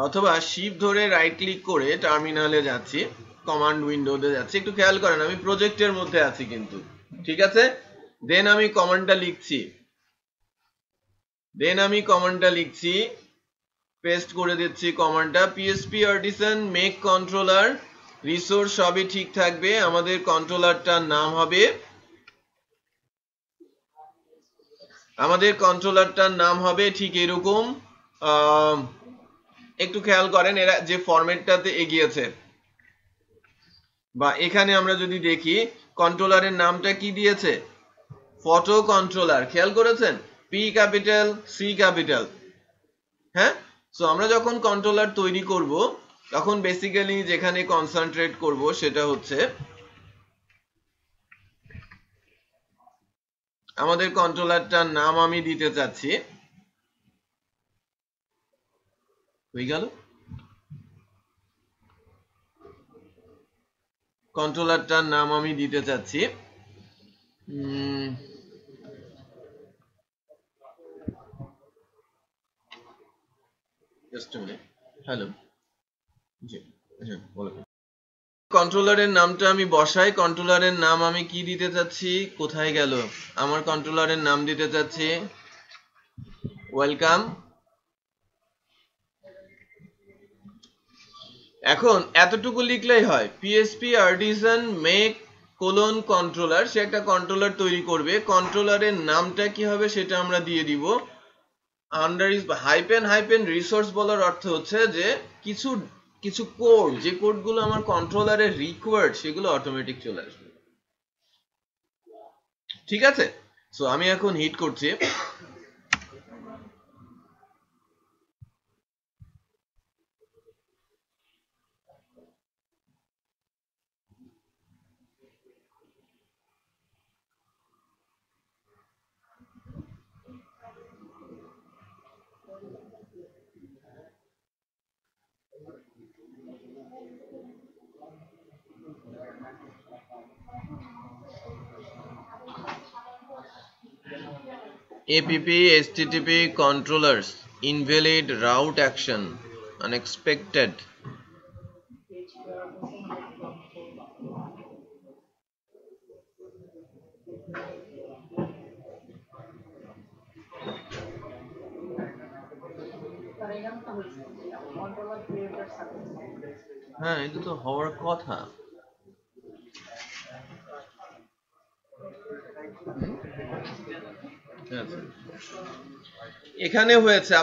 অথবা শিফট ধরে রাইট ক্লিক করে টার্মিনালে যাচ্ছি, কমান্ড উইন্ডোতে যাচ্ছি। একটু খেয়াল করেন আমি প্রজেক্টের মধ্যে আছি কিন্তু, ঠিক আছে। দেন আমি কমান্ডটা লিখছি, পেস্ট করে দিচ্ছি কমান্ডটা, PHP artisan make controller resource সবই ঠিক থাকবে। আমাদের কন্ট্রোলারটার নাম হবে ঠিক এরকম। একটু খেয়াল করেন এরা যে ফরম্যাটটাতে এগিয়েছে, বা এখানে আমরা যদি দেখি কন্ট্রোলারের নামটা কি দিয়েছে, ফটো কন্ট্রোলার। খেয়াল করেছেন, P ক্যাপিটাল C ক্যাপিটাল। হ্যাঁ, সো আমরা যখন কন্ট্রোলার তৈরি করব তখন বেসিক্যালি যেখানে কনসেন্ট্রেট করব সেটা হচ্ছে আমাদের কন্ট্রোলারটার নাম আমি দিতে চাচ্ছি, হয়ে গেল, কন্ট্রোলারটার নাম আমি দিতে চাচ্ছি জাস্ট মিনিট, হ্যালো, জি হ্যাঁ বলো। কন্ট্রোলারের নামটা আমি বসাই, কন্ট্রোলারের নাম আমি কি দিতে চাচ্ছি, কোথায় গেল আমার কন্ট্রোলারের নাম দিতে চাচ্ছি ওয়েলকাম। এখন এতটুকু লিখলেই হয়, PHP আর্টিসান মেক কন্ট্রোলার, সে একটা কন্ট্রোলার তৈরি করবে। কন্ট্রোলারের নামটা কি হবে সেটা আমরা দিয়ে দিব আন্ডার হাইপেন রিসোর্স। বলার অর্থ হচ্ছে যে কিছু কোড, যে কোডগুলো আমার কন্ট্রোলারের রিকোয়ার্ড সেগুলো অটোমেটিক চলে আসবে, ঠিক আছে। সো আমি এখন হিট করছি, app http controllers invalid route action unexpected. হ্যাঁ, এটা তো হওয়ার কথা। এখানে হয়েছে,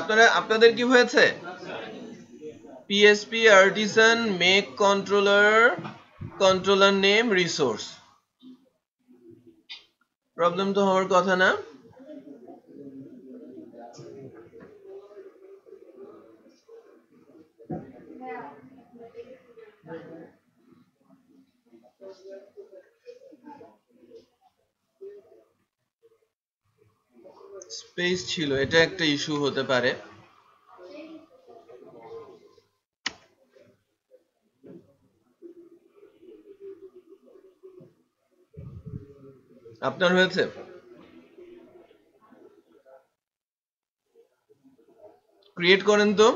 আপনাদের কি হয়েছে, PHP artisan make controller name resource, problem তো হওয়ার কথা না। স্পেস ছিল, এটা একটা ইস্যু হতে পারে। আপনার হয়েছে, ক্রিয়েট করেন তো,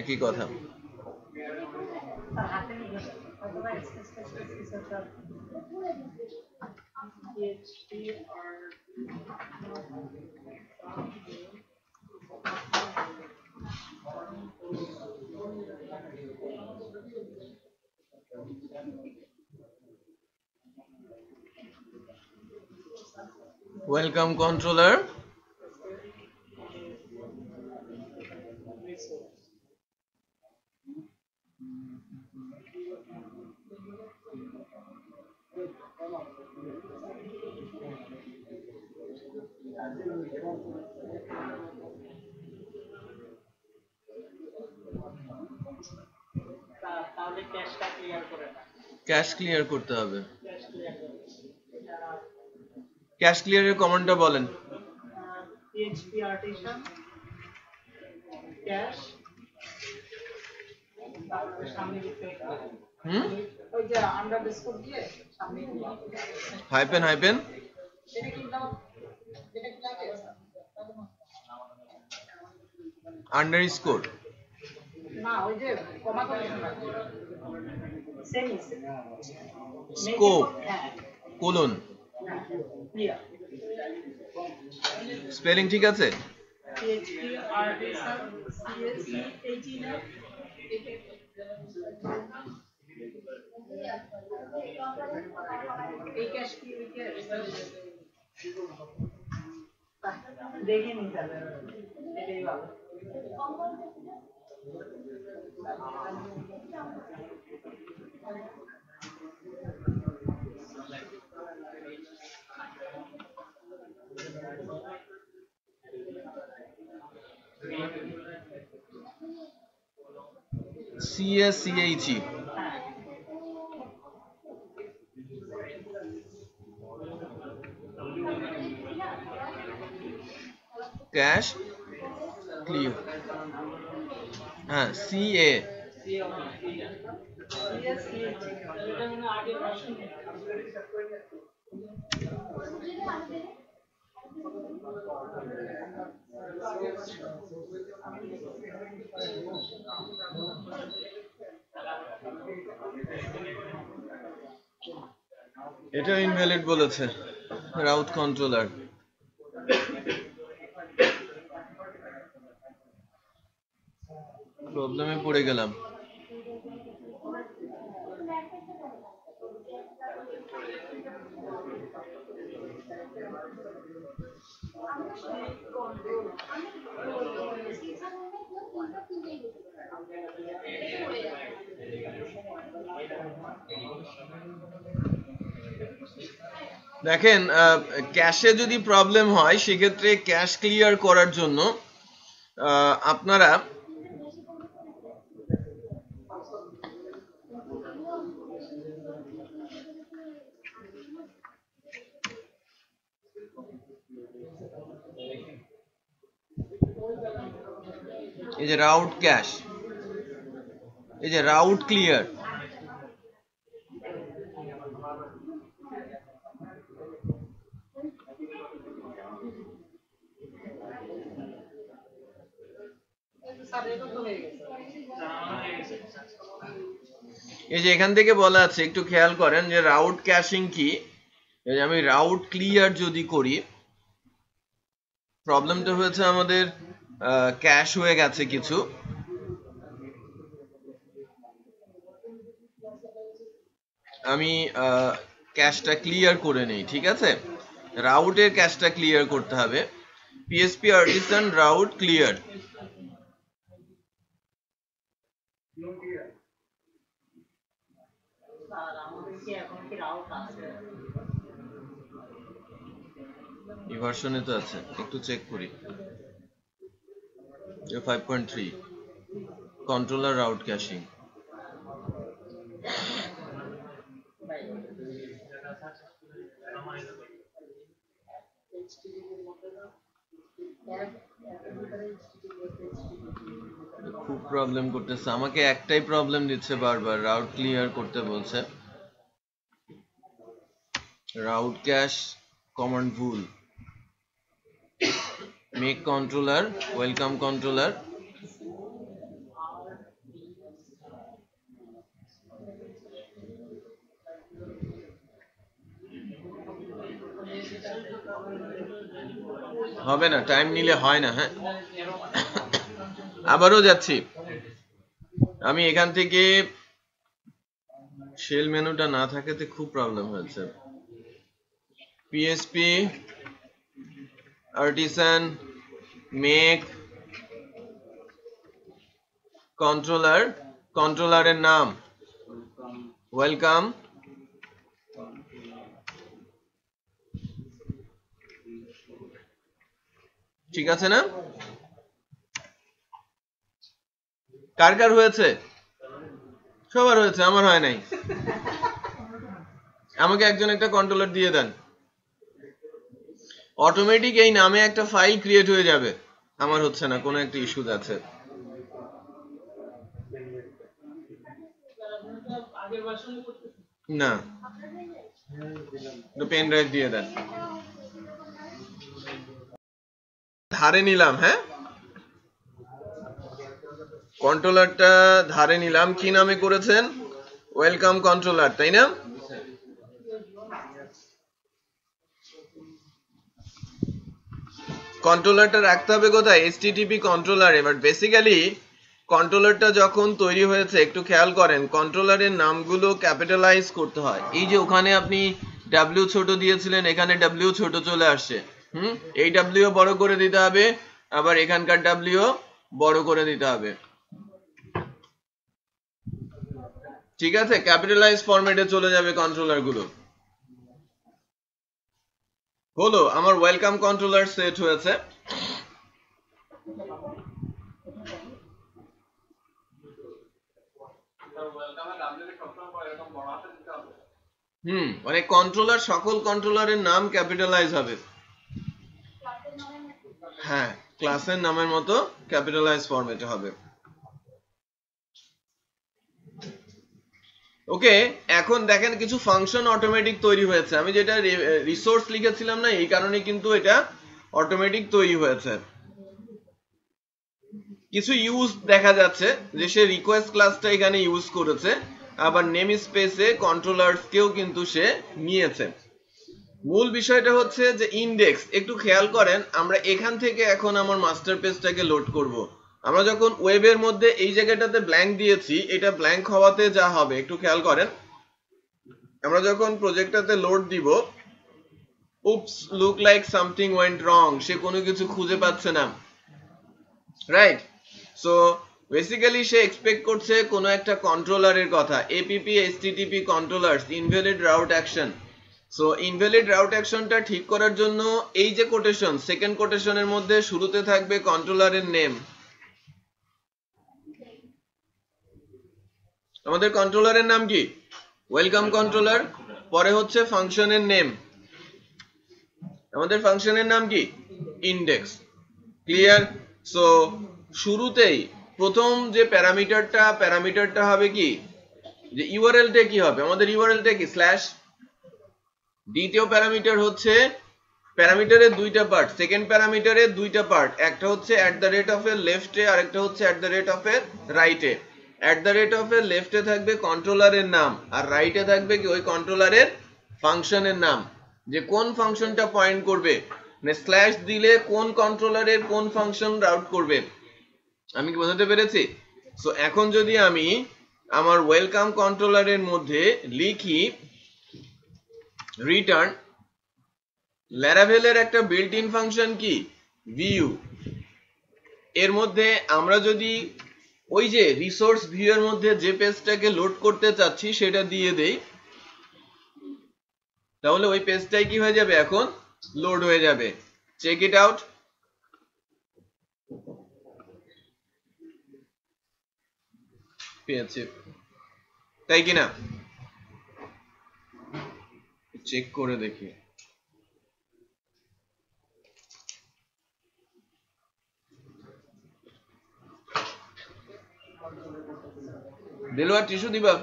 একই কথা। ওয়েলকাম কন্ট্রোলার, তাহলে ক্যাশটা ক্লিয়ার করে না। ক্যাশ ক্লিয়ার করতে হবে। ক্যাশ ক্লিয়ারের কমান্ডটা বলেন। PHP artisan ক্যাশ তারপরে সামনে লিখতে ওই যে আন্ডারস্কোর দিয়ে সামনে হাইপেন হাইপেন এটা কি দাও এটা কি লাগে আন্ডারস্কোর না ওই যে কমা করে semi scope colon clear spelling ঠিক আছে? PHP artisan CSE 18 এই ক্যাশ কি দেখে নিতে হবে এটাই ভালো CSCHE ক্যাশ ক্লিয়ার। হ্যাঁ CA এটা ইনভ্যালিড বলেছে রাউট কন্ট্রোলার। প্রবলেমে পড়ে গেলাম। দেখেন ক্যাশে যদি প্রবলেম হয় সেক্ষেত্রে ক্যাশ ক্লিয়ার করার জন্য আপনারা এই যে রাউট ক্যাশ, এই যে রাউট ক্লিয়ার, এই যে এখান থেকে বলা আছে একটু খেয়াল করেন যে রাউট ক্যাশিং কি। এই যে আমি রাউট ক্লিয়ার যদি করি, প্রবলেমটা হয়েছে আমাদের ক্যাশ হয়ে গেছে কিছু। আমি ক্যাশটা ক্লিয়ার করে নেই, ঠিক আছে? রাউটের ক্যাশটা ক্লিয়ার করতে হবে। PHP artisan route clear. এই ভার্সনে তো আছে, একটু চেক করি। 5.3 কন্ট্রোলার রাউট ক্যাশিং। খুব প্রবলেম করতেছে আমাকে, একটাই প্রবলেম দিচ্ছে বারবার, রাউট ক্লিয়ার করতে বলছে। রাউট ক্যাশ কমান্ড ভুল। মেক কন্ট্রোলার ওয়েলকাম কন্ট্রোলার, হবে না, টাইম নিলে হয় না। হ্যাঁ, আবারও যাচ্ছি আমি। এখান থেকে শেল মেনুটা না থাকাতে খুব প্রবলেম হয়েছে। PHP artisan মেক কন্ট্রোলার, কন্ট্রোলারের নাম ওয়েলকাম, ঠিক আছে না? কার কার হয়েছে? সবার হয়েছে, আমার হয় নাই। আমাকে একজন একটা কন্ট্রোলার দিয়ে দেন। অটোমেটিক এই নামে একটা ফাইল ক্রিয়েট হয়ে যাবে। আমার হচ্ছে না, কোনো একটা ইস্যু আছে। না, পেন ড্রাইভ দিয়ে দেন। ধারে নিলাম, হ্যাঁ কন্ট্রোলারটা ধারে নিলাম। কি নামে করেছেন? ওয়েলকাম কন্ট্রোলার, তাই না? কন্ট্রোলারটা রাখতে হবে কোথায়? HTTP কন্ট্রোলারে। বাট বেসিক্যালি কন্ট্রোলারটা যখন তৈরি হয়েছে, একটু খেয়াল করেন, কন্ট্রোলারের নামগুলো ক্যাপিটালাইজ করতে হয়। এই যে ওখানে আপনি ডাব্লিউ ছোট দিয়েছিলেন, এখানে ডাব্লিউ ছোট চলে আসছে। এই ডাব্লিউ বড় করে দিতে হবে, আবার এখানকার ডাব্লিউ বড় করে দিতে হবে। ঠিক আছে, ক্যাপিটালাইজ ফরম্যাটে চলে যাবে কন্ট্রোলার গুলো। হলো, আমার ওয়েলকাম কন্ট্রোলার সেট হয়েছে। মানে কন্ট্রোলার, সকল কন্ট্রোলারের নাম ক্যাপিটালাইজ হবে। হ্যাঁ, ক্লাসের নামের মতো ক্যাপিটালাইজ ফরম্যাটে হবে। ওকে, এখন দেখেন কিছু ফাংশন অটোমেটিক তৈরি হয়েছে। আমি যেটা রিসোর্স লিখেছিলাম না, এই কারণে কিন্তু এটা অটোমেটিক তৈরি হয়েছে। কিছু ইউজ দেখা যাচ্ছে যে সে রিকোয়েস্ট ক্লাসটা এখানে ইউজ করেছে, আবার নেম স্পেসে কন্ট্রোলারস কেও কিন্তু সে নিয়েছে। মূল বিষয়টা হচ্ছে যে ইন্ডেক্স। একটু খেয়াল করেন, আমরা এখান থেকে এখন আমার মাস্টার পেজটাকে লোড করব। আমরা যখন ওয়েবের মধ্যে এই জায়গাটাতে ব্ল্যাঙ্ক দিয়েছি, এটা ব্ল্যাঙ্ক হওয়াতে যা হবে একটু খেয়াল করেন, আমরা যখন প্রজেক্টটাতে লোড দিব, oops look like something went wrong, সে কোনো কিছু খুঁজে পাচ্ছে না, রাইট? সো বেসিক্যালি সে এক্সপেক্ট করছে কোনো একটা কন্ট্রোলারের কথা, app HTTP controllers invalid route action. So invalid route অ্যাকশনটা ঠিক করার জন্য এই যে কোটেশন, সেকেন্ড কোটেশনের মধ্যে শুরুতে থাকবে কন্ট্রোলারের নেম। আমাদের কন্ট্রোলারের নাম কি? Welcome controller. পরে হচ্ছে ফাংশনের নেম। আমাদের ফাংশনের নাম কি? ইন্ডেক্স। ক্লিয়ার? সো শুরুতেই প্রথম যে প্যারামিটারটা হবে কি, যে ইউআরএলটা কি হবে? আমাদের ইউআরএলটা কি? স্ল্যাশ। দ্বিতীয় প্যারামিটার হচ্ছে, প্যারামিটারের দুইটা পার্ট, সেকেন্ড প্যারামিটারের দুইটা পার্ট, একটা হচ্ছে @ এর লেফটে, আরেকটা হচ্ছে @ এর রাইটে। @ এর লেফটে থাকবে কন্ট্রোলারের নাম, আর রাইটে থাকবে কি ওই কন্ট্রোলারের ফাংশনের নাম, যে কোন ফাংশনটা পয়েন্ট করবে, মানে স্ল্যাশ দিলে কোন কন্ট্রোলারের কোন ফাংশন রাউট করবে। আমি কি বোঝাতে পেরেছি? সো এখন যদি আমি আমার ওয়েলকাম কন্ট্রোলারের মধ্যে লিখি রিটার্ন, ল্যারাভেলের একটা বিল্ট ইন ফাংশন কি? ভিউ। এর মধ্যে আমরা যদি ওই যে রিসোর্স ভিউ এর মধ্যে যে পেজটাকে লোড করতে চাচ্ছি সেটা দিয়ে দেই, তাহলে ওই পেজটাই কি হয়ে যাবে? এখন লোড হয়ে যাবে। Check it out. পেয়েছে, তাই কিনা? চেক করে দেখি। দেলোয়ার টিস্যু দিবা?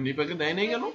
দীপাকে দেয় নাই কেন?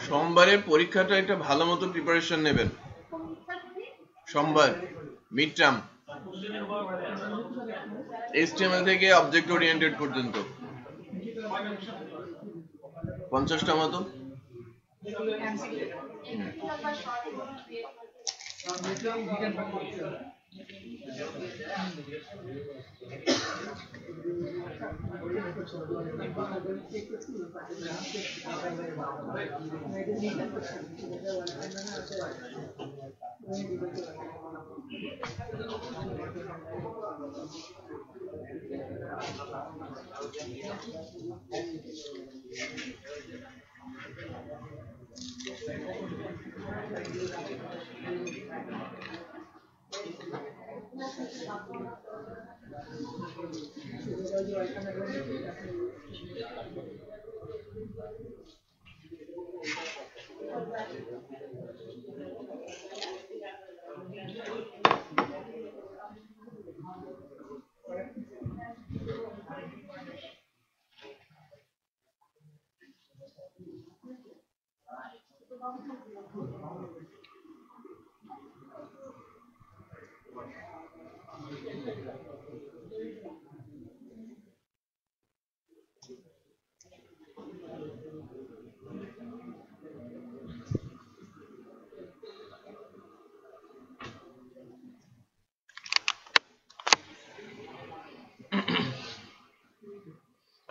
সোমবারের পরীক্ষাটা একটা ভালো মতো প্রিপারেশন নেবেন। সোমবার মিড টার্ম HTML থেকে অবজেক্ট ওরিয়েন্টেড পর্যন্ত 50টা মতো।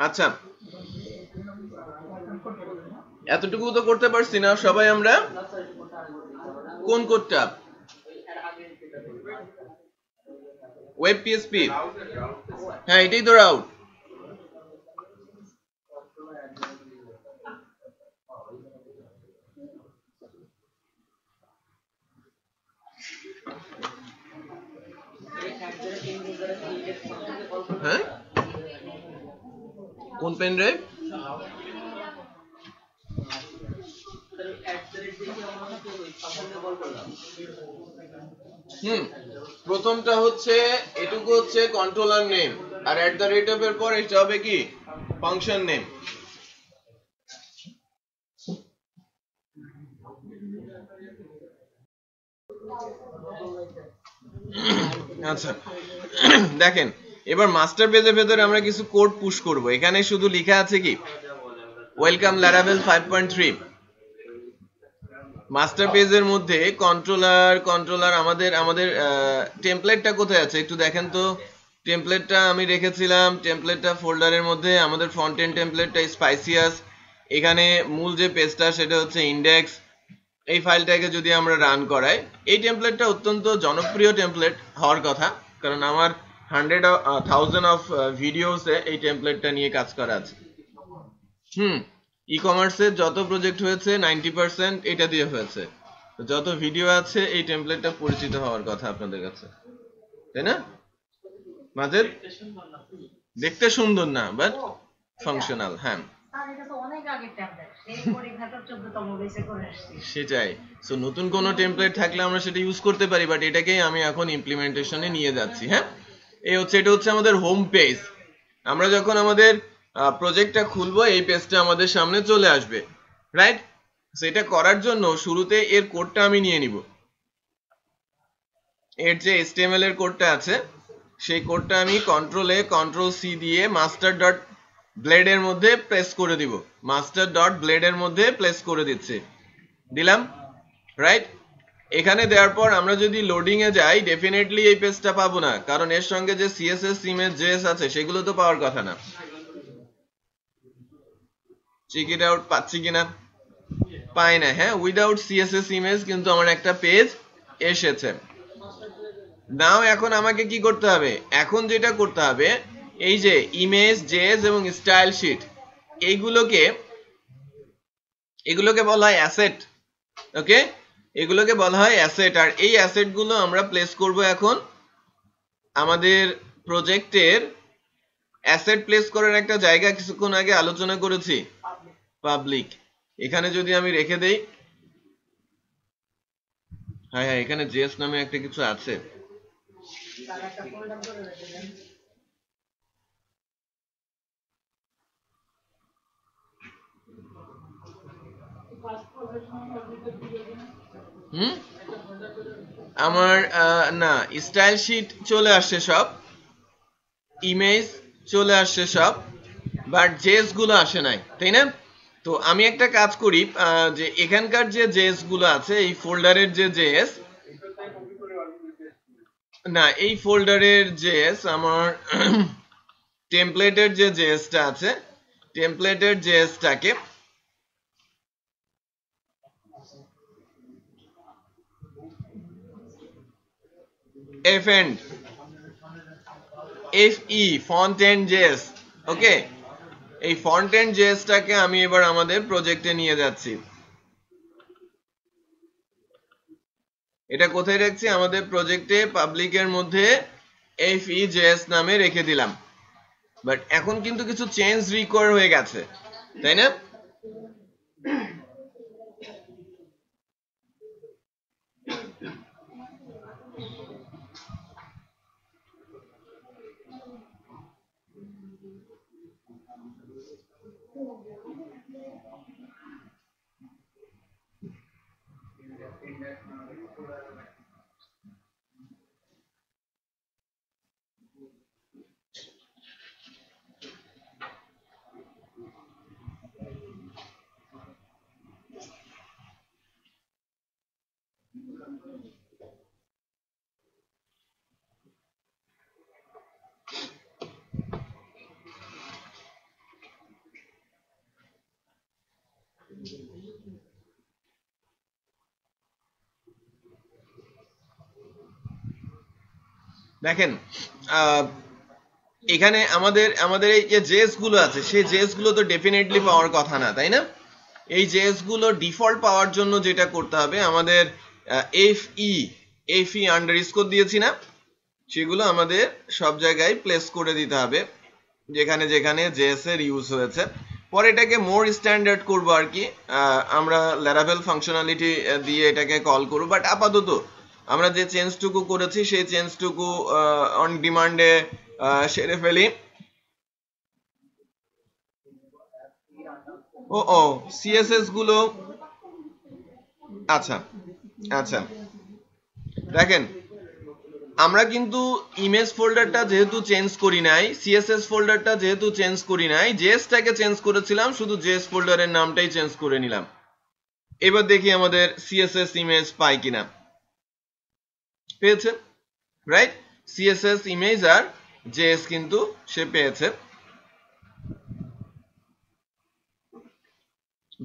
আচ্ছা, এতটুকু তো করতে পারছি না সবাই আমরা। কোন কোডটা? Web PSP. হ্যাঁ, এটাই তো রাউট। হ্যাঁ, কোন পেন ড্রাইভ? প্রথমটা হচ্ছে এটুকু হচ্ছে কন্ট্রোলার নেম, আর @ এর পর এটা হবে কি ফাংশন নেম। আচ্ছা দেখেন, এবার মাস্টার পেজের ভেতরে আমরা কিছু কোড পুশ করব। এখানে শুধু লেখা আছে কি ওয়েলকাম ল্যারাভেল 5.3। মাস্টার পেজের মধ্যে কন্ট্রোলার আমাদের টেমপ্লেটটা কোথায় আছে একটু দেখেন তো। টেমপ্লেটটা আমি রেখেছিলাম, টেমপ্লেটটা ফোল্ডারের মধ্যে আমাদের ফ্রন্ট এন্ড টেমপ্লেটটা স্পাইসিয়াস। এখানে মূল যে পেজটা সেটা হচ্ছে ইন্ডেক্স। এই ফাইলটাকে যদি আমরা রান করাই, এই টেমপ্লেটটা অত্যন্ত জনপ্রিয় টেমপ্লেট হওয়ার কথা, কারণ আমার 100,000 অফ ভিডিওসে এই টেমপ্লেটটা নিয়ে কাজ করা আছে। ই কমার্সের যত প্রজেক্ট হয়েছে 90% এটা দিয়ে হয়েছে। যত ভিডিও আছে এই টেমপ্লেটটা পরিচিত হওয়ার কথা আপনাদের কাছে, তাই না? মাজেদ, দেখতে সুন্দর না বাট ফাংশনাল। হ্যাঁ, সেটাই। সো নতুন কোনো টেমপ্লেট থাকলে আমরা সেটা ইউজ করতে পারি, বাট এটাকেই আমি এখন ইমপ্লিমেন্টেশনে নিয়ে যাচ্ছি। হ্যাঁ, এটা হচ্ছে আমাদের হোম পেজ। আমরা যখন আমাদের প্রজেক্টটা খুলবো এই পেজটা আমাদের সামনে চলে আসবে, রাইট? সেটা করার জন্য শুরুতে এর কোডটা আমি নিয়ে নিব। এর যে HTML এর কোডটা আছে সেই কোডটা আমি Ctrl+C দিয়ে master.blade এর মধ্যে প্রেস করে দিব। master.blade এর মধ্যে প্লেস করে দিচ্ছি, দিলাম, রাইট? এখানে দেওয়ার পর আমরা যদি লোডিং এ যাই, ডেফিনেটলি এই পেজটা পাবো না, কারণ এর সঙ্গে যে CSS ইমেজ JS আছে সেগুলো তো পাওয়ার কথা না। চেক ইট আউট, পাচ্ছি কিনা? পাই না। হ্যাঁ, উইদাউট CSS ইমেজ কিন্তু আমার একটা পেজ এসেছে। নাও এখন আমাকে কি করতে হবে? এখন যেটা করতে হবে, এই যে ইমেজ JS এবং স্টাইল শিট, এগুলোকে বলা হয় অ্যাসেট। ওকে, এগুলোকে বলা হয় অ্যাসেট। আর এই অ্যাসেট গুলো আমরা প্লেস করব এখন আমাদের প্রজেক্টের অ্যাসেট প্লেস করার একটা জায়গা কিছুক্ষণ আগে আলোচনা করেছি, পাবলিক। এখানে যদি আমি রেখে দেই, হ্যাঁ এখানে JS নামে একটা কিছু আছে। আমার না স্টাইল শিট চলে আসছে সব, ইমেজ চলে আসছে সব, বাট জেএস গুলো আসে নাই, তাই না? তো আমি একটা কাজ করি, যে এখানকার যে জেএস গুলো আছে এই ফোল্ডারের যে জেএস, না এই ফোল্ডারের জেএস আমার টেমপ্লেটের যে জেএসটা আছে, টেমপ্লেটের জেএসটাকে FE ফন্ট এন্ড জেএস, ওকে, এই ফন্ট এন্ড জেএসটাকে আমি এবার আমাদের প্রজেক্টে নিয়ে যাচ্ছি। এটা কোথায় রাখছি? আমাদের প্রজেক্টে পাবলিকের মধ্যে FE.js নামে রেখে দিলাম। বাট এখন কিন্তু কিছু চেঞ্জ রিকোয়ার হয়ে গেছে, তাই না? দেখেন এখানে আমাদের এই যে জেএস গুলো আছে সেই জেএস গুলো তো ডেফিনেটলি পাওয়ার কথা না, তাই না? এই জেএস গুলো ডিফল্ট পাওয়ার জন্য যেটা করতে হবে, আমাদের FE আন্ডারস্কোর দিয়েছি না, সেগুলো আমাদের সব জায়গায় প্লেস করে দিতে হবে যেখানে যেখানে জেএস এর ইউজ হয়েছে। পরে এটাকে মোর স্ট্যান্ডার্ড করবো আর কি, আমরা ল্যারাভেল ফাংশনালিটি দিয়ে এটাকে কল করব। বাট আপাতত আমরা যে চেঞ্জটুকু করেছি সেই চেঞ্জটুকু অন ডিমান্ডে সেরে ফেলি। ও সিএসএস গুলো, আচ্ছা আচ্ছা, দেখেন আমরা কিন্তু ইমেজ ফোল্ডারটা যেহেতু চেঞ্জ করি নাই, সিএসএস ফোল্ডারটা যেহেতু চেঞ্জ করি নাই, জেএসটাকে চেঞ্জ করেছিলাম, শুধু জেএস ফোল্ডারের নামটাই চেঞ্জ করে নিলাম। এবার দেখি আমাদের সিএসএস ইমেজ পাই কিনা। পেয়েছে, রাইট? সিএসএস ইমেজ আর জেএস কিন্তু সে পেয়েছে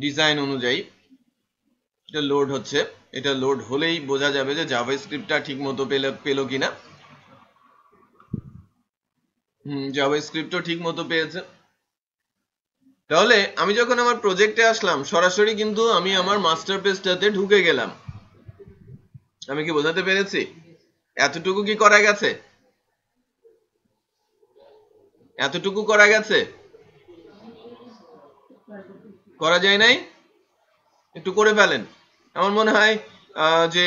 ডিজাইন অনুযায়ী। এটা লোড হচ্ছে, এটা লোড হলেই বোঝা যাবে যে জাভাস্ক্রিপ্টটা ঠিক মতো পেলো কিনা। জাভাস্ক্রিপ্টও ঠিক মতো পেয়েছে। তাহলে আমি যখন আমার প্রজেক্টে আসলাম সরাসরি কিন্তু আমি আমার মাস্টার পেজটাতে ঢুকে গেলাম। আমি কি বোঝাতে পেরেছি? এতটুকু কি করা গেছে? এতটুকু করা গেছে? করা যায় নাই? একটু করে ফেলেন। আমার মনে হয় যে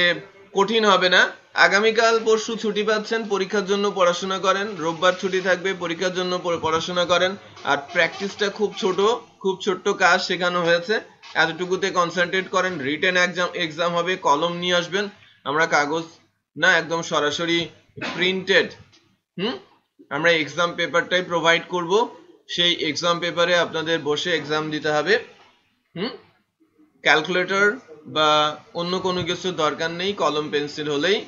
কঠিন হবে না। আগামীকাল পরশু ছুটি পাচ্ছেন, পরীক্ষার জন্য পড়াশোনা করেন। রোববার ছুটি থাকবে, পরীক্ষার জন্য পড়াশোনা করেন। আর প্র্যাকটিসটা খুব ছোট্ট কাজ শেখানো হয়েছে, এতটুকুতে কনসেন্ট্রেট করেন। রিটেন এক্সাম হবে, কলম নিয়ে আসবেন। আমরা কাগজ না, একদম সরাসরি প্রিন্টেড আমরা এক্সাম পেপারটাই প্রোভাইড করব। সেই এক্সাম পেপারে আপনাদের বসে এক্সাম দিতে হবে। ক্যালকুলেটর বা অন্য কোনো কিছু দরকার নেই, কলম পেন্সিল হলেই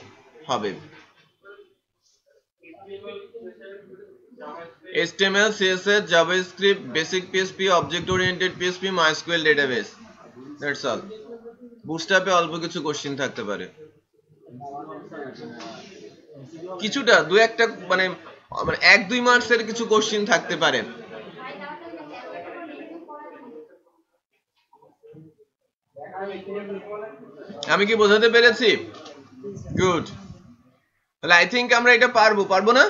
হবে। HTML, CSS, JavaScript, Basic PHP, Object Oriented PHP, MySQL database. That's all. বুটস্ট্র্যাপে অল্প কিছু কোশ্চেন থাকতে পারে, কিছুটা দু একটা মানে 1-2 মার্কসের কিছু কোশ্চেন থাকতে পারে। আমি কি বোঝাতে পেরেছি? গুড। তাহলে আই থিংক আমরা এটা পারবো না?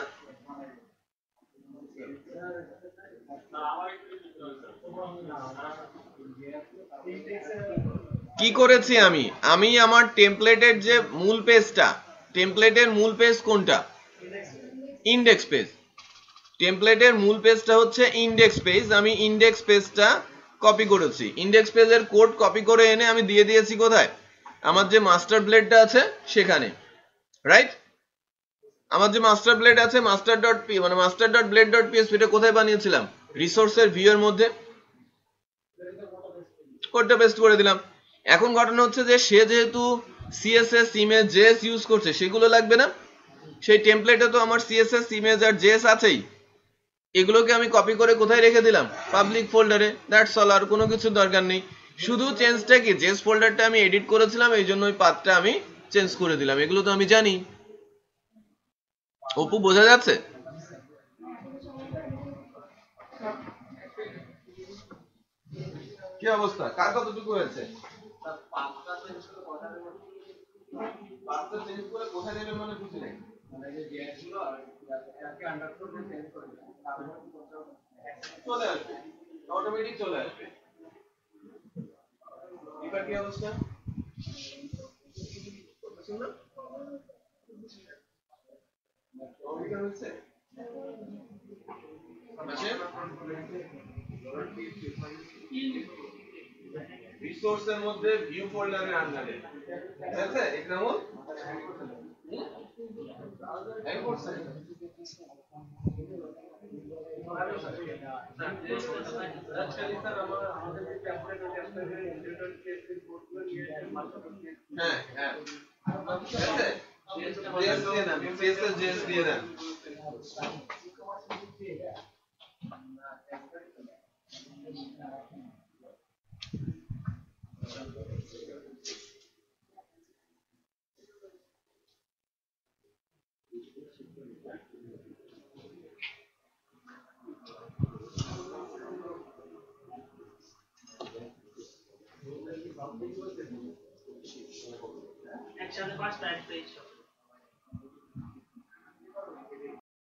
কি করেছি আমি আমার টেমপ্লেটের যে মূল পেজটা, টেমপ্লেটের মূল পেজ কোনটা? Index page. টেমপ্লেটের মূল পেজটা হচ্ছে ইন্ডেক্স পেজ। আমি ইন্ডেক্স পেজটা কপি করেছি, ইন্ডেক্স পেজের কোড কপি করে এনে আমি দিয়ে দিয়েছি কোথায়, আমার যে মাস্টার ব্লেডটা আছে সেখানে, রাইট? আমার যে মাস্টার ব্লেড আছে, মাস্টার ডট পি মানে master dot blade dot PSP, এটা কোথায় বানিয়েছিলাম? রিসোর্সের ভিউ এর মধ্যে কোডটা পেস্ট করে দিলাম। এখন ঘটনা হচ্ছে যে সে যেহেতু সিএসএস ইমেজ জেএস ইউজ করছে, সেগুলো লাগবে না? সেই টেমপ্লেটে তো আমার সিএসএস ইমেজ আর জেএস আছেই, এগুলোকে আমি কপি করে কোথায় রেখে দিলাম? পাবলিক ফোল্ডারে। দ্যাটস অল, আর কোনো কিছু দরকার নেই। শুধু চেঞ্জটা কি, জেএস ফোল্ডারটা আমি এডিট করেছিলাম, এই জন্য ওই পাথটা আমি চেঞ্জ করে দিলাম, এগুলো তো আমি জানি। অপু বোঝা যাচ্ছে? কি অবস্থা, কার কতটুকু হয়েছে? পাথটা চেঞ্জ করে কোথায় দেবেন মানে বুঝি নাই। চলে আসবে, অটোমেটিক চলে আসবে। এবার কি অবস্থা? রিসোর্সের মধ্যে ভিউ ফোল্ডারের আন্ডারে আছে ইকরামুল? এই করছে হ্যাঁ হ্যাঁ জেএস দিয়ে দেন। একসাথে 5টা পেজ